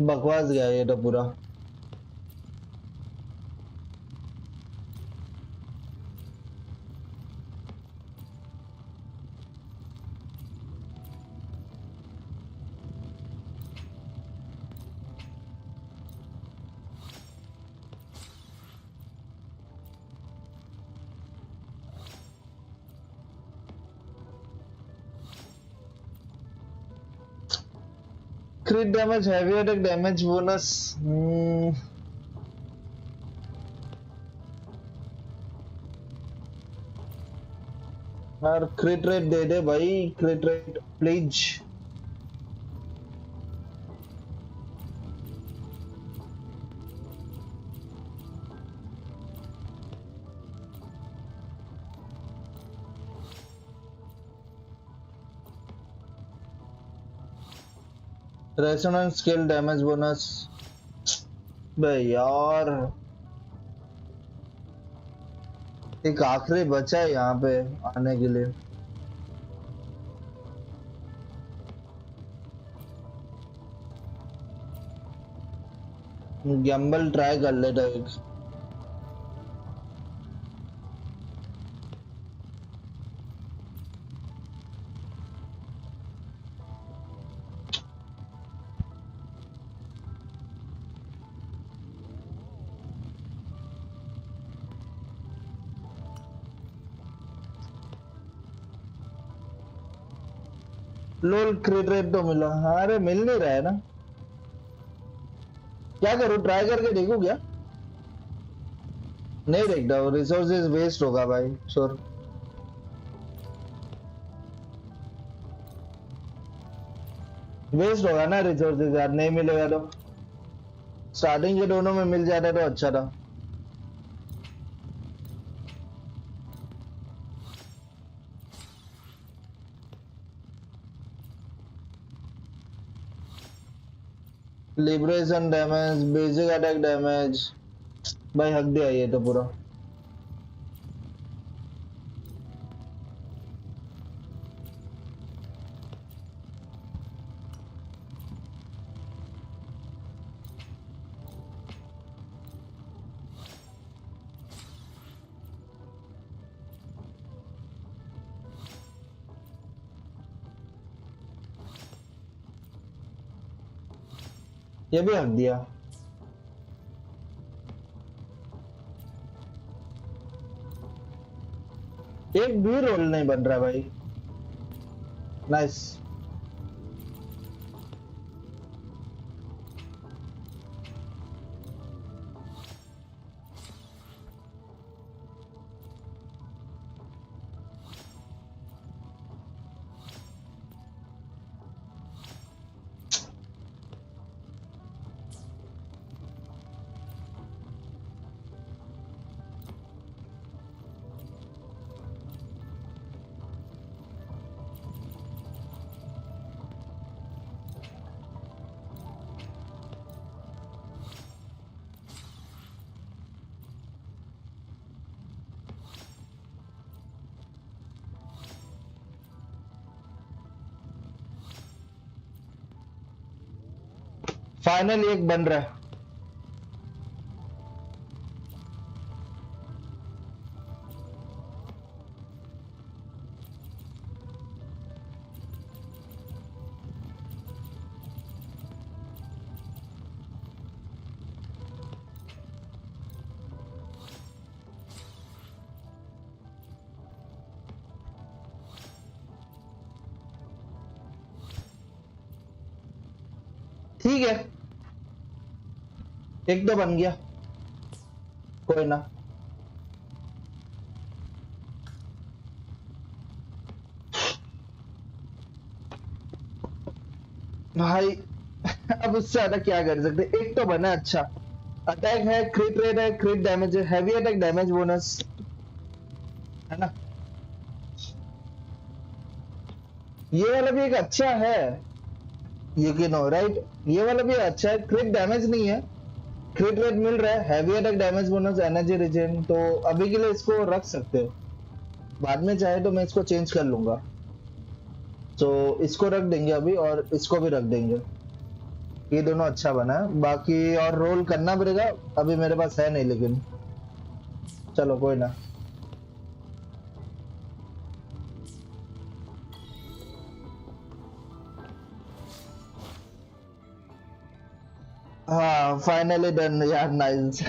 बकवास गया ये तो पूरा। Crit damage, heavy attack damage bonus. यार क्रिट रेट दे दे भाई, crit rate please. Resonance skill damage bonus. बे यार एक आखिरी बचा है यहाँ पे आने के लिए। गैम्बल ट्राई कर लेता एक। लोल क्रिट रेट तो मिला, अरे मिल नहीं रहा है ना। क्या करूं, ट्राई करके देखूं क्या। नहीं देखता हूँ, रिसोर्सेज वेस्ट होगा भाई श्योर। वेस्ट होगा ना रिसोर्सेज यार, नहीं मिलेगा तो। स्टार्टिंग के दोनों में मिल जाता तो अच्छा था। Liberation damage, basic attack damage, भाई हक दिया ये तो पूरा। ये भी हक दिया। एक भी रोल नहीं बन रहा भाई। नाइस। फाइनल एक बन रहा है। ठीक है, एक तो बन गया। कोई ना। भाई अब उससे ज्यादा क्या कर सकते, एक तो बना अच्छा, अटैक है, क्रिट रेट है, क्रिट डैमेज है, हैवी अटैक डैमेज बोनस है ना। ये वाला भी एक अच्छा है, यू कैन नो राइट, ये वाला भी अच्छा है, क्रिट डैमेज नहीं है, क्रिट रेट मिल रहा है, heavy attack damage bonus, energy regen, तो अभी के लिए इसको रख सकते हो, बाद में चाहे तो मैं इसको चेंज कर लूंगा। तो इसको रख देंगे अभी और इसको भी रख देंगे, ये दोनों अच्छा बना है। बाकी और रोल करना पड़ेगा, अभी मेरे पास है नहीं, लेकिन चलो कोई ना। हाँ फाइनली डन यार, नाइस।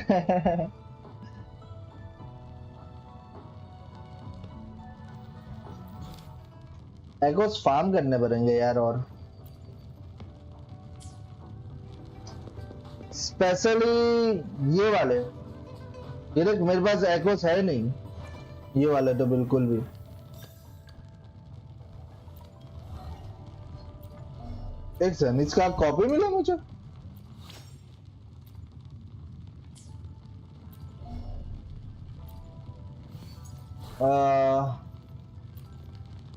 एकोस फार्म करने पड़ेंगे यार, और स्पेशली ये वाले, ये देख मेरे पास एकोस है नहीं, ये वाले तो बिल्कुल भी। एक सेकंड, इसका कॉपी मिला मुझे?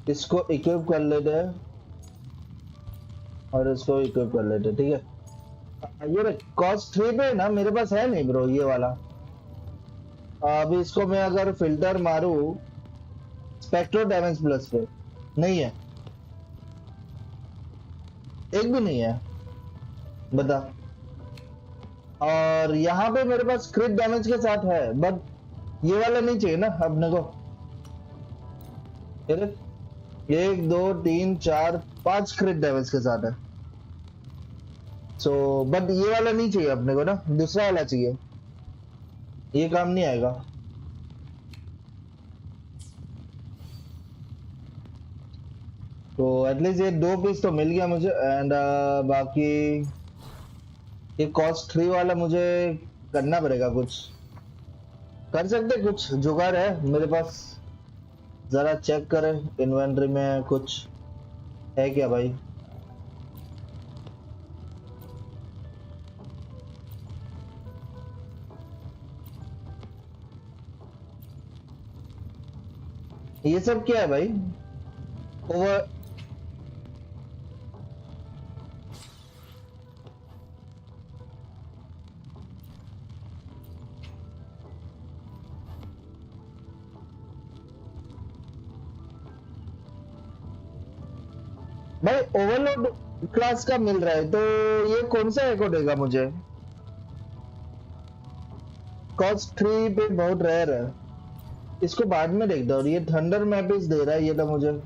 इसको इक्विप कर लेते हैं और इसको इक्विप कर लेते हैं, ठीक है। ये कॉस्ट 3 पे ना, मेरे पास है नहीं ब्रो ये वाला। अभी इसको मैं अगर फिल्टर मारू स्पेक्ट्रो डैमेज प्लस पे, नहीं है, एक भी नहीं है, बता। और यहाँ पे मेरे पास क्रिट डैमेज के साथ है, बट ये वाला नहीं चाहिए ना अपने को। ये देख, 1 2 3 4 5 क्रिट डैमेज के साथ है, सो बट ये वाला नहीं चाहिए अपने को ना, दूसरा वाला चाहिए, ये काम नहीं आएगा। तो एटलीस्ट ये 2 पीस तो मिल गया मुझे, एंड बाकी ये कॉस्ट 3 वाला मुझे करना पड़ेगा, कुछ कर सकते, कुछ जुगाड़ है मेरे पास। जरा चेक करें इन्वेंटरी में कुछ है क्या भाई। ये सब क्या है भाई? ओवर भाई, ओवरलोड क्लास का मिल रहा है, तो ये कौन सा एको देगा मुझे? कॉस्ट 3 पे बहुत रेयर है, इसको बाद में देखता हूँ। ये थंडर मैपिस दे रहा है ये तो मुझे।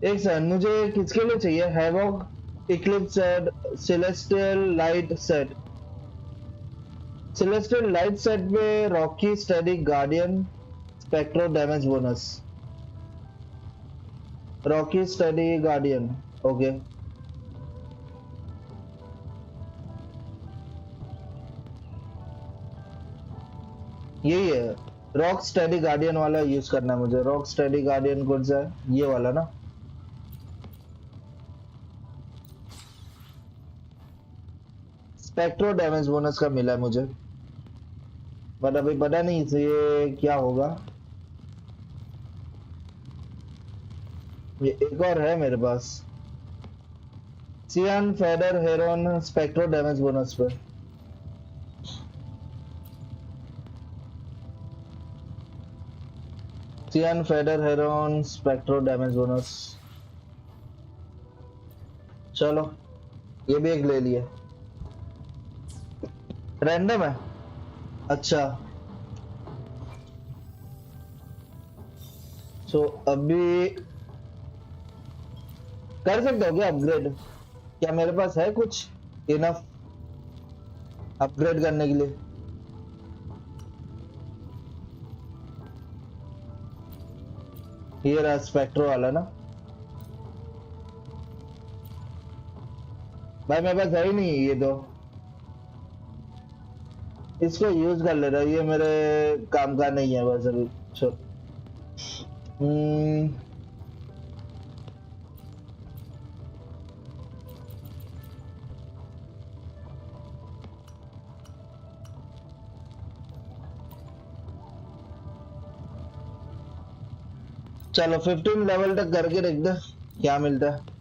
एक सेकंड, मुझे किसके लिए चाहिए? Havoc, eclipse set, celestial light set. Celestial light set पे rocksteady guardian spectro damage bonus, rocksteady guardian, okay. यही है, रॉक स्टडी गार्डियन वाला यूज करना है मुझे। रॉक स्टडी गार्डियन कौन सा है? ये वाला ना। स्पेक्ट्रो डैमेज बोनस का मिला मुझे, बट अभी पता नहीं इसे क्या होगा। ये एक और है मेरे पास, सियान फेडर हेरोन स्पेक्ट्रो डैमेज बोनस पे। सियान फेडर हेरोन स्पेक्ट्रो डैमेज बोनस, चलो ये भी एक ले लिए। रैंडम है, अच्छा सो अभी कर सकते हो क्या अपग्रेड? क्या मेरे पास है कुछ इनफ अपग्रेड करने के लिए? ये रहा स्पेक्ट्रो वाला ना भाई, मेरे पास है ही नहीं ये तो। इसको यूज कर ले रहा, ये मेरे काम का नहीं है बस अभी। चलो 15 लेवल तक करके देख दे क्या मिलता है।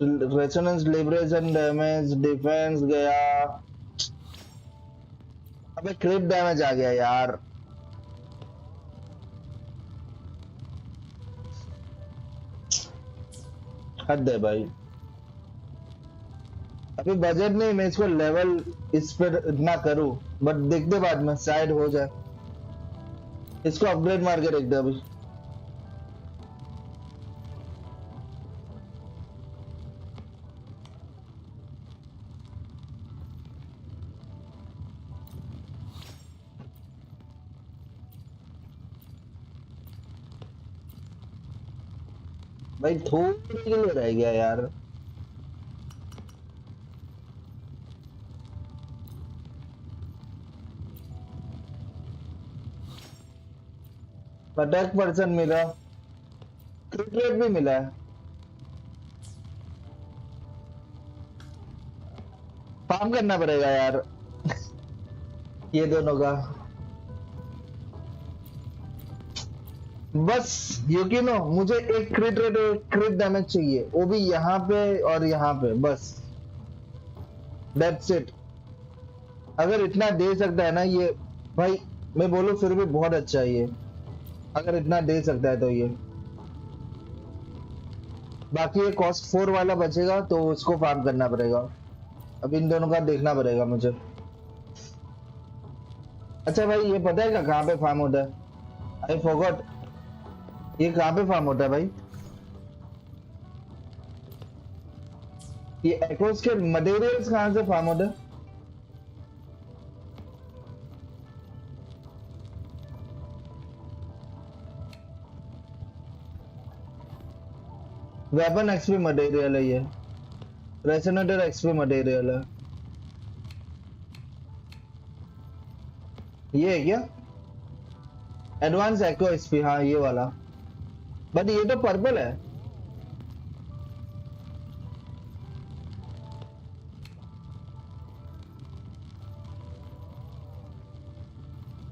रेजोनेंस, लिबरेशन, डैमेज, डिफेंस गया। अबे क्रिप डैमेज आ गया यार। हद है भाई, अभी बजट नहीं मैं इसको लेवल इस पर इतना करूं, बट देखते बाद में शायद हो जाए। इसको अपग्रेड मार के देखते अभी। भाई थोड़ी के लिए रह गया यार। अटैक पर्सन मिला, क्रिट रेट भी मिला है। फार्म करना पड़ेगा यार ये दोनों का। बस यकीन हो मुझे एक क्रिट रेट और क्रिट डैमेज चाहिए, वो भी यहाँ पे और यहाँ पे, बस दैट्स इट। अगर इतना दे सकता है ना ये भाई, मैं बोलूं फिर भी बहुत अच्छा है ये, अगर इतना दे सकता है तो ये। बाकी ये कॉस्ट 4 वाला बचेगा तो उसको फार्म करना पड़ेगा। अब इन दोनों का देखना पड़ेगा मुझे। अच्छा भाई ये पता है क्या कहाँ पे फार्म होता है? आई फॉरगॉट, ये कहाँ पे फार्म होता है भाई? ये एकोस के मटेरियल्स कहाँ से फार्म होता है? वेपन एक्सपी मटेरियल है ये, रेसोनेटर एक्सपी मटेरियल है। ये है क्या एडवांस एको एक्सपी? हाँ ये वाला, बट ये तो पर्पल है।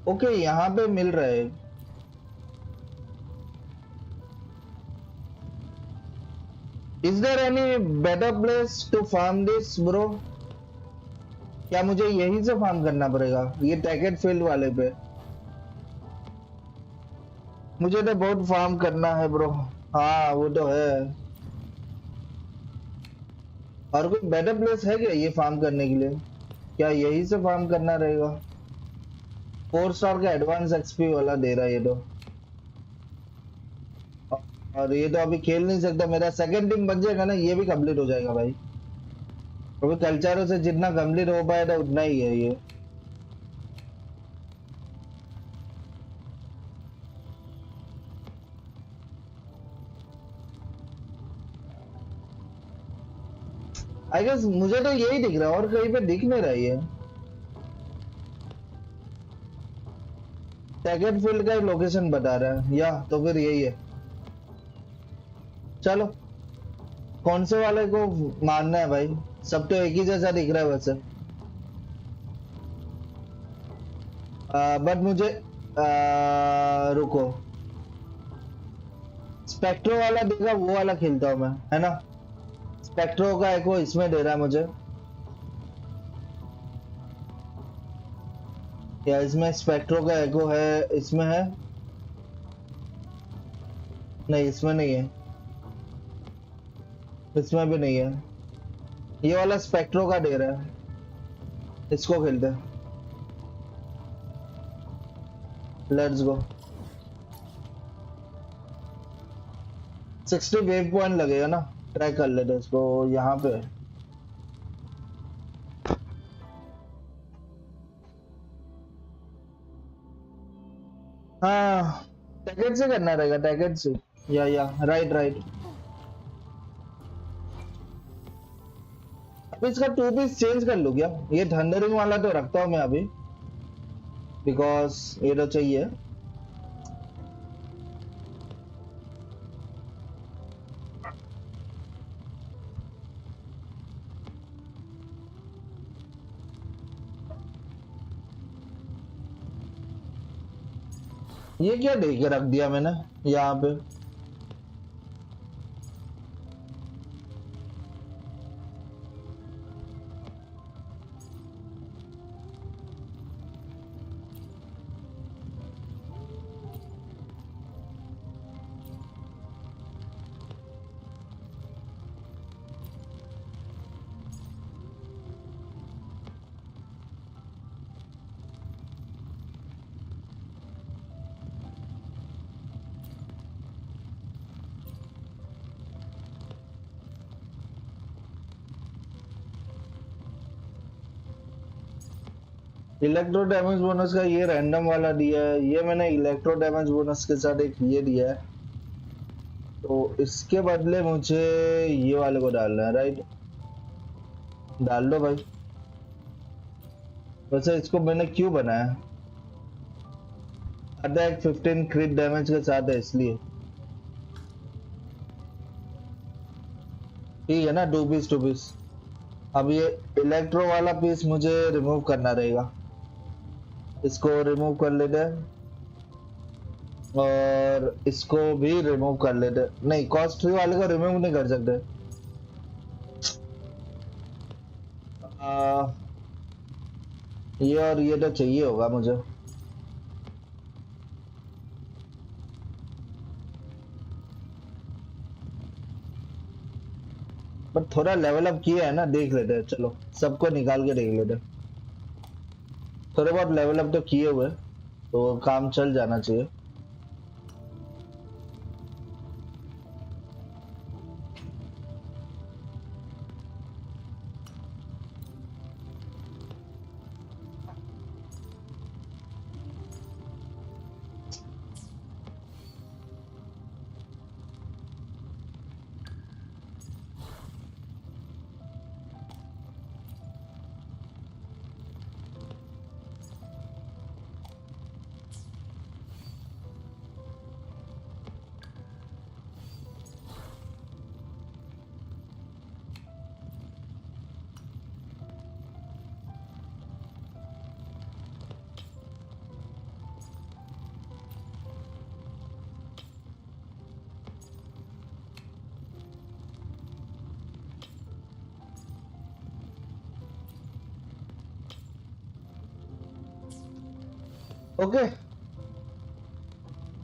ओके यहाँ पे मिल रहा है। Is there any better place to farm this bro? क्या मुझे यहीं से फार्म करना पड़ेगा ये टैकेट फील्ड वाले पे? मुझे तो बहुत फार्म करना है ब्रो। हाँ वो तो है। और कोई बेटर प्लेस है क्या ये फार्म करने के लिए? क्या यहीं से फार्म करना रहेगा? 4 स्टार का एडवांस एक्सपी वाला दे रहा है ये तो। और ये तो अभी खेल नहीं सकता, मेरा सेकंड टीम बन जाएगा ना ये भी कंप्लीट हो जाएगा भाई। अभी कल्चरों से जितना कंप्लीट हो पाएगा उतना ही है ये। आई गेस मुझे तो यही दिख रहा है और कहीं पे दिख नहीं रहा है ये। टैकेट फील्ड का लोकेशन बता रहा है या तो फिर यही है। चलो कौन से वाले को मानना है भाई, सब तो एक ही जैसा दिख रहा है वैसे। बट मुझे रुको, स्पेक्ट्रो वाला देखा वो वाला खेलता हूँ मैं, है ना? स्पेक्ट्रो का एको इसमें दे रहा है मुझे, या इसमें स्पेक्ट्रो का एको है? इसमें है? नहीं इसमें नहीं है, इसमें भी नहीं है। ये वाला स्पेक्ट्रो का दे रहा है। इसको खेलते, लेट्स गो। 60 वेव पॉइंट लगेगा ना, ट्रैक कर लेते इसको यहाँ पे। हाँ टैकेट से करना रहेगा, टैकेट से। या राइट राइट। अब इसका 2 पीस चेंज कर लूँ क्या? ये थंडरिंग वाला तो रखता हूँ मैं अभी, बिकॉज ये तो चाहिए। ये क्या दे के रख दिया मैंने यहाँ पे? इलेक्ट्रो डैमेज बोनस का ये रैंडम वाला दिया है, ये मैंने इलेक्ट्रो डैमेज बोनस के साथ एक ये दिया है, तो इसके बदले मुझे ये वाले को डालना है। राइट, डाल दो भाई। वैसे इसको मैंने क्यों बनाया? अटैक 15 क्रिट डैमेज के साथ है इसलिए। ठीक है ना, 2 पीस 2 पीस। अब ये इलेक्ट्रो वाला पीस मुझे रिमूव करना रहेगा, इसको रिमूव कर लेते हैं और इसको भी रिमूव कर लेते हैं। नहीं, कॉस्ट 3 वाले को रिमूव नहीं कर सकते। ये और ये तो चाहिए होगा मुझे। पर थोड़ा लेवल अप किया है ना, देख लेते हैं। चलो सबको निकाल के देख लेते हैं। थोड़े बहुत लेवल अप तो किए हुए, तो काम चल जाना चाहिए। Okay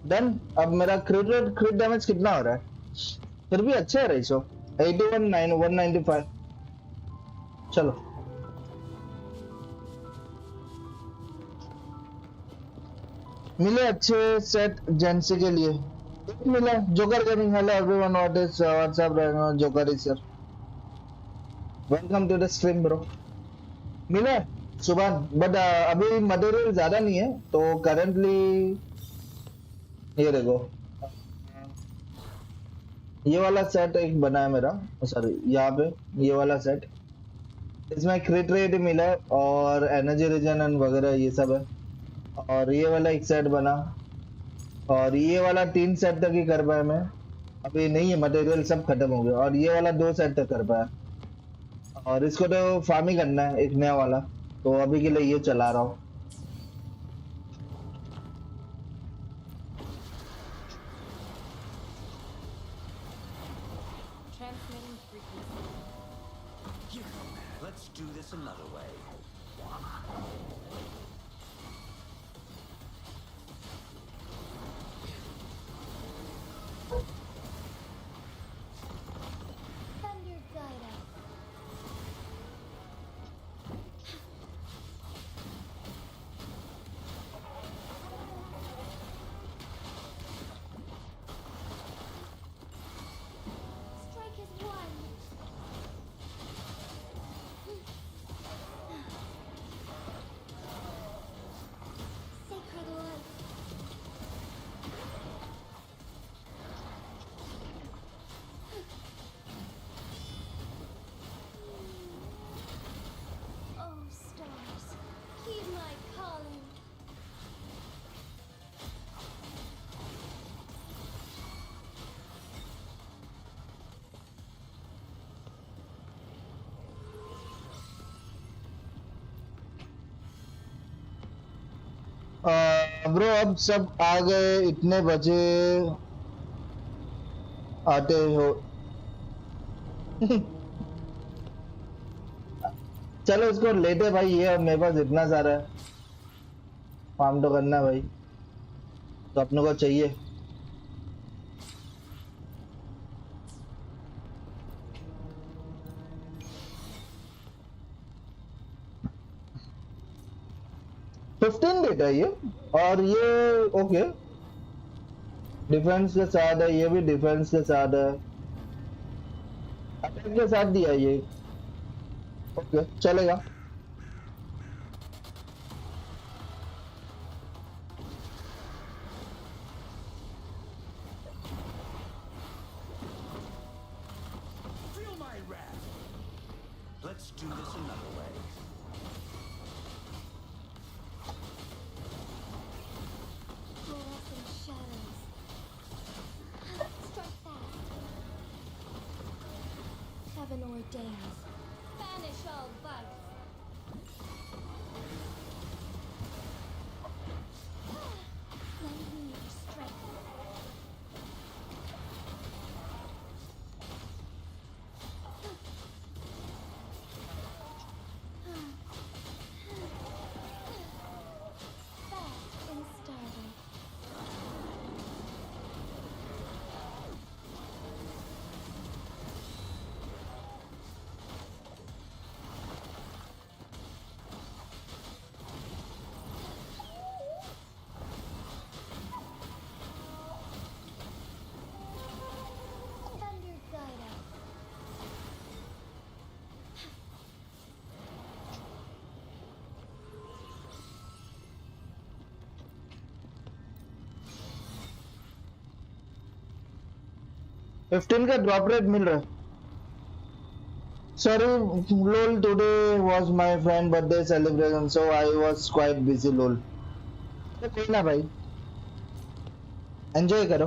done. अब मेरा क्रिट डैमेज कितना हो रहा है? फिर भी अच्छा है रेशो, 81 195। चलो मिले अच्छे सेट जेंसी के लिए। एक मिला Joker gaming. Hello everyone, what is what's up Joker sir, welcome to the stream bro. मिला सुबह, बट अभी मटेरियल ज्यादा नहीं है, तो करंटली ये देखो ये वाला सेट एक बना है मेरा, सॉरी यहाँ पे ये वाला सेट, इसमें क्रिट रेट मिला है और एनर्जी रीजन एंड वगैरह ये सब है। और ये वाला एक सेट बना, और ये वाला 3 सेट तक ही कर पाया मैं, अभी नहीं है मटेरियल सब खत्म हो गया। और ये वाला 2 सेट तक कर पाया, और इसको तो फार्मिंग करना है एक नया वाला, तो अभी के लिए ये चला रहा हूँ। Transmitting frequency. Let's do this another way. Thunder guide us. Bro अब सब आ गए, इतने बजे आते हो। चलो इसको लेते भाई, ये मेरे पास इतना सारा है, फार्म तो करना है भाई, तो अपने को चाहिए। फिफ्टीन डेटा ये, और ये ओके डिफेंस के साथ है, ये भी डिफेंस के साथ है, अटैक के साथ दिया ये, ओके चलेगा। Feel my wrath. Let's do this another way. Fluorescent shadows. Strike fast. Heaven ordains. Banish all bugs. Lend me your strength. Fast and startled. Thunder guide us. Fifteen का drop rate मिल रहा है। Sorry lol, today was my friend birthday celebration so I was quite busy lol. तो कोई ना भाई, enjoy करो।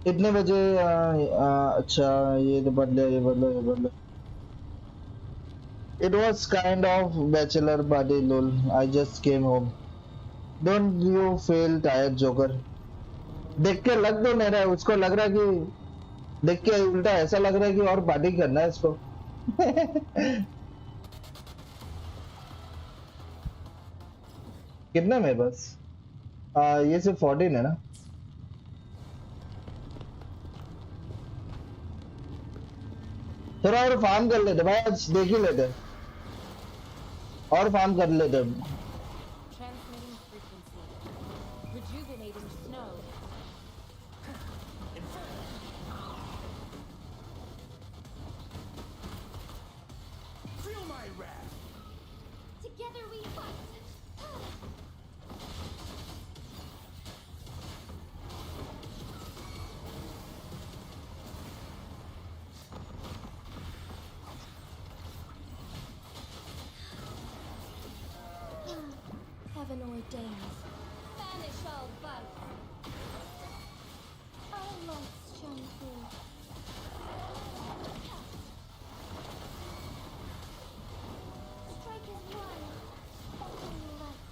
इतने बजे अच्छा ये तो बदले, ये बदलो, ये बदलो। It was kind of bachelor party lol, I just came home. Don't you feel tired joker? देख के लग तो नहीं रहा है, उसको लग रहा है कि देख के उल्टा ऐसा लग रहा है कि और पार्टी करना है इसको। कितना मेरे पास? ये सिर्फ 14 है ना। थोड़ा और फार्म कर लेते भाई, आज देख ही लेते, और फार्म कर लेते। Transmitting frequency. Rejuvenating snow. Feel my wrath. Together we fight. Heaven ordains. Banish all bugs. Our lights shine through. Strike is one. Only light.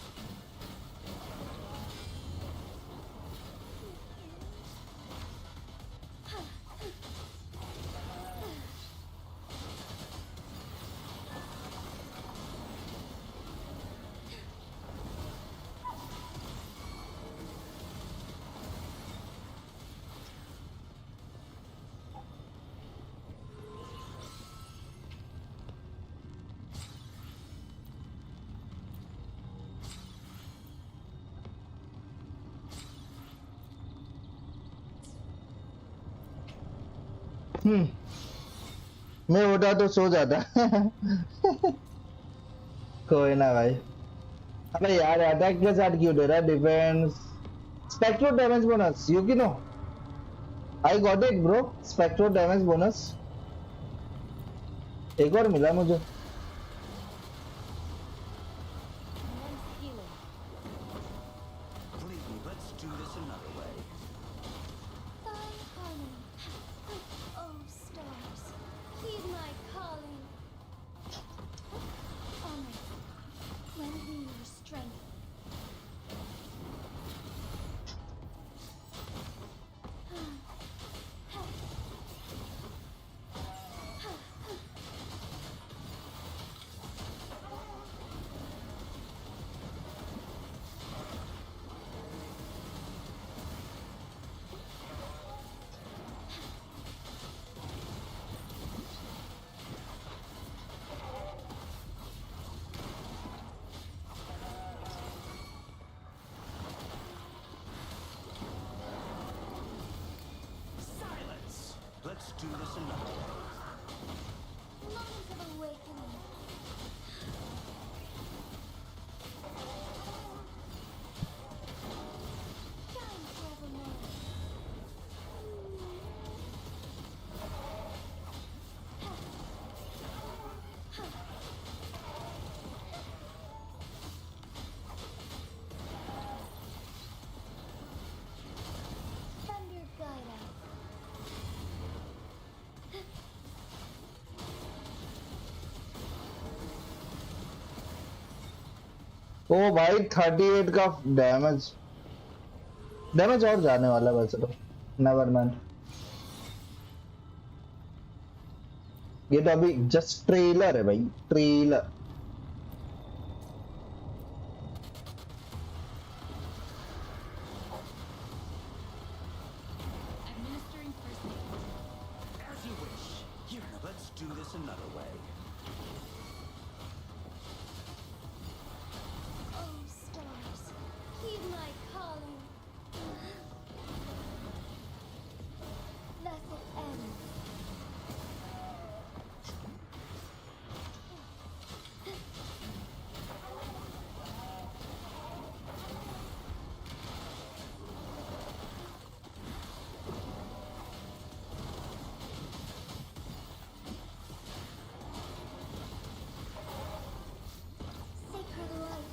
मैं उठा तो सो जाता। कोई ना भाई। अबे यार अटैक के साथ क्यों दे रहा है? Defence spectro damage bonus, you know I got it bro, spectro damage bonus एक और मिला मुझे। Immense healing. Please, let's do this another way. Fine harmony. Oh, stars. Heed my calling. Honor. Lend me your strength. Let's do this another way. Moment of awakening. Time forevermore. Thunder guide us. ओ भाई 38 का damage और जाने वाला है वैसे तो। Never mind, ये तो अभी जस्ट ट्रेलर है भाई, trailer. Administering first aid. As you wish. Here, let's do this another way. Oh, stars, heed my calling. Thus it ends. Sacred light.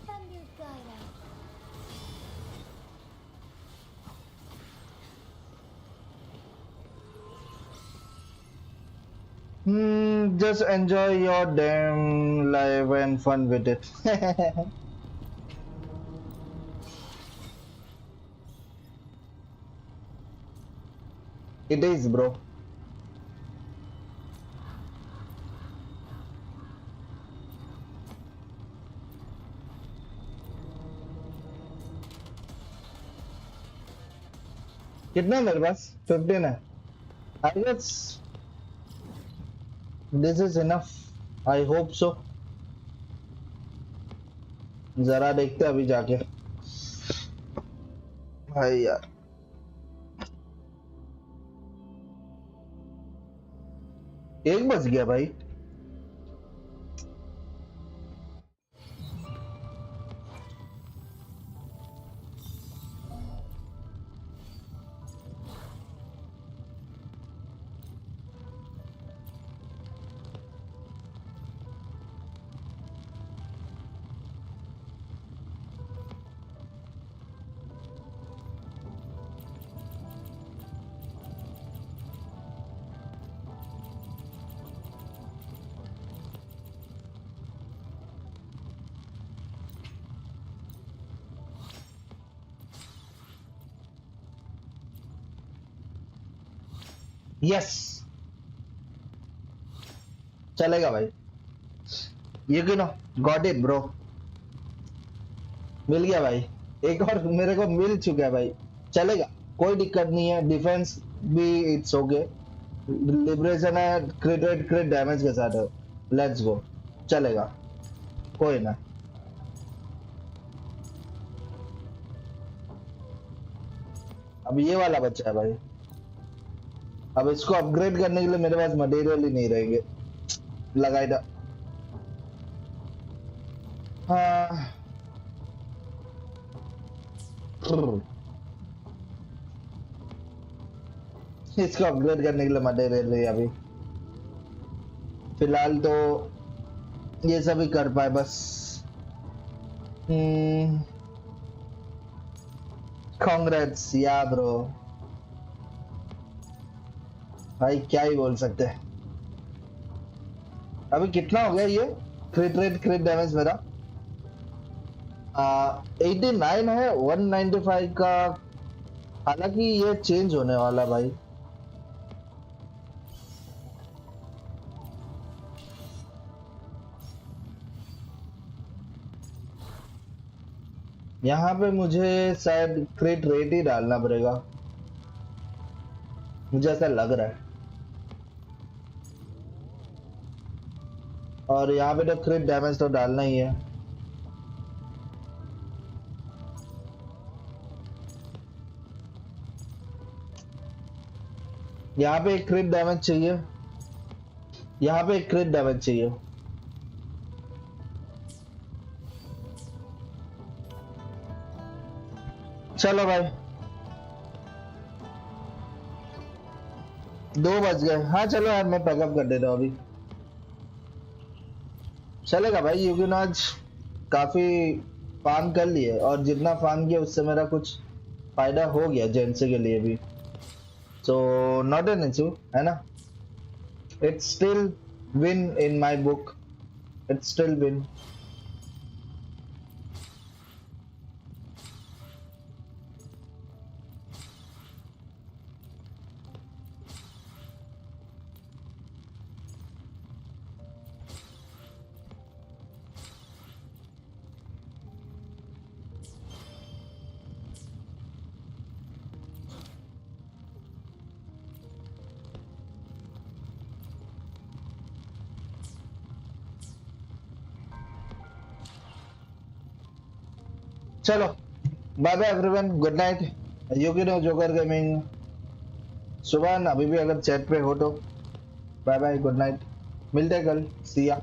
Thunder guide us. Just enjoy your damn life and fun with it. It is, bro. कितना है मेरे पास? 15 है। I guess this is enough. I hope so. जरा देखते हैं अभी जाके। भाई यार, एक बज गया भाई। यस, चलेगा भाई। ये क्यों ना, गॉट इट ब्रो। मिल गया भाई, एक और मेरे को मिल चुका है भाई। चलेगा, कोई दिक्कत नहीं है। डिफेंस भी इट्स ओके, लिबरेशन है, क्रिट डैमेज के साथ है। लेट्स गो, चलेगा, कोई ना। अब ये वाला बच्चा है भाई। अब इसको अपग्रेड करने के लिए मेरे पास मटेरियल ही नहीं रहेंगे। लगाई था। हाँ, इसको अपग्रेड करने के लिए मटेरियल नहीं अभी। फिलहाल तो ये सब ही कर पाए बस। कांग्रेट्स या ब्रो, भाई क्या ही बोल सकते हैं। अभी कितना हो गया ये क्रिट डैमेज मेरा? 89 है 195 का। हालांकि ये चेंज होने वाला भाई। यहाँ पे मुझे शायद क्रिट रेट ही डालना पड़ेगा। मुझे ऐसा लग रहा है। और यहाँ पे तो क्रिट डैमेज तो डालना ही है। यहाँ पे एक क्रिट डैमेज चाहिए, यहाँ पे एक क्रिट डैमेज चाहिए। चलो भाई 2 बज गए। हाँ चलो यार मैं पैकअप कर देता हूँ अभी। चलेगा भाई, यूगिन आज काफी फार्म कर लिए और जितना फार्म किया उससे मेरा कुछ फायदा हो गया जेंसे के लिए भी। सो नॉट एन इशू है ना, it's still win in my book, it's still win. चलो bye bye everyone, good night. Yogi no joker gaming. सुबह अभी भी अगर चैट पे हो तो बाय बाय, गुड नाइट, मिलते हैं कल, सी या।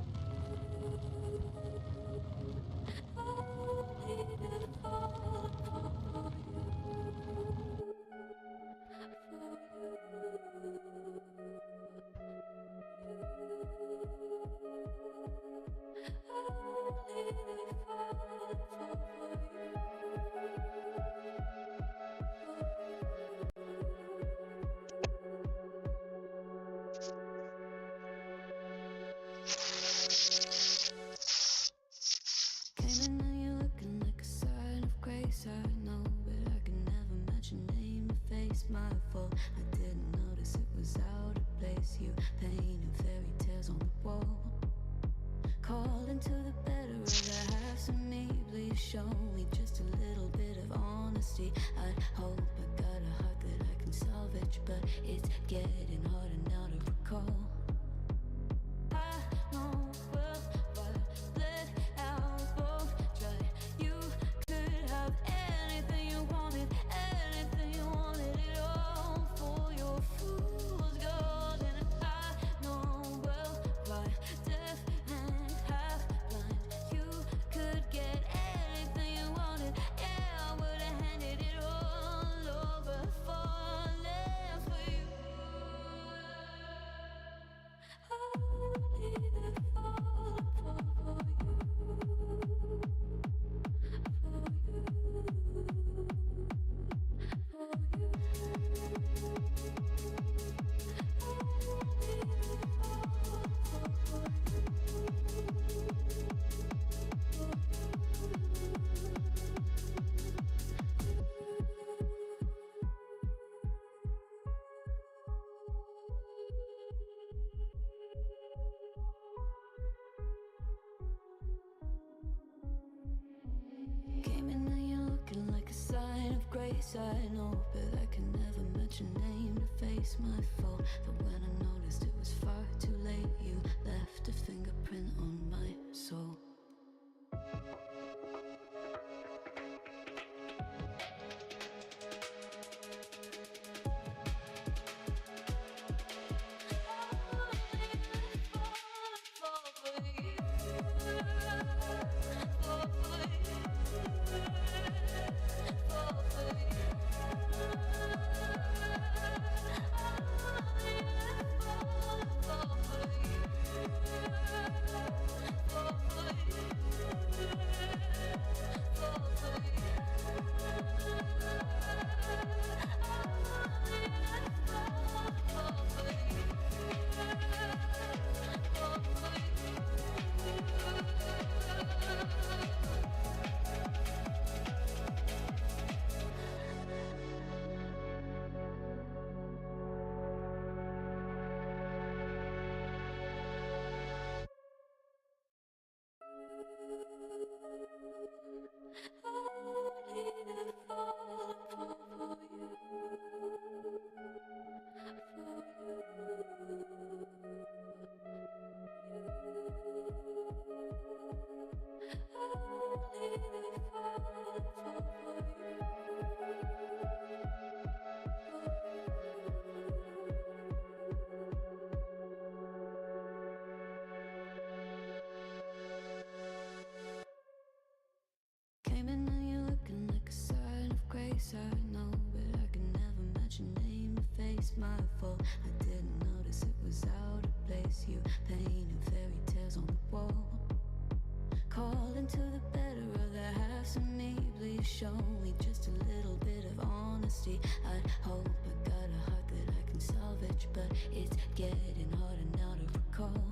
I know, but I can never match your name to face my fault. But when I noticed it was far too late, you left a fingerprint on my soul. face, I know, but I can never match your name or face. My fault, I didn't notice it was out of place. You painted fairy tales on the wall, calling to the better of the halves of me. Please show me just a little bit of honesty. I'd hope I got a heart that I can salvage, but it's getting harder now to recall.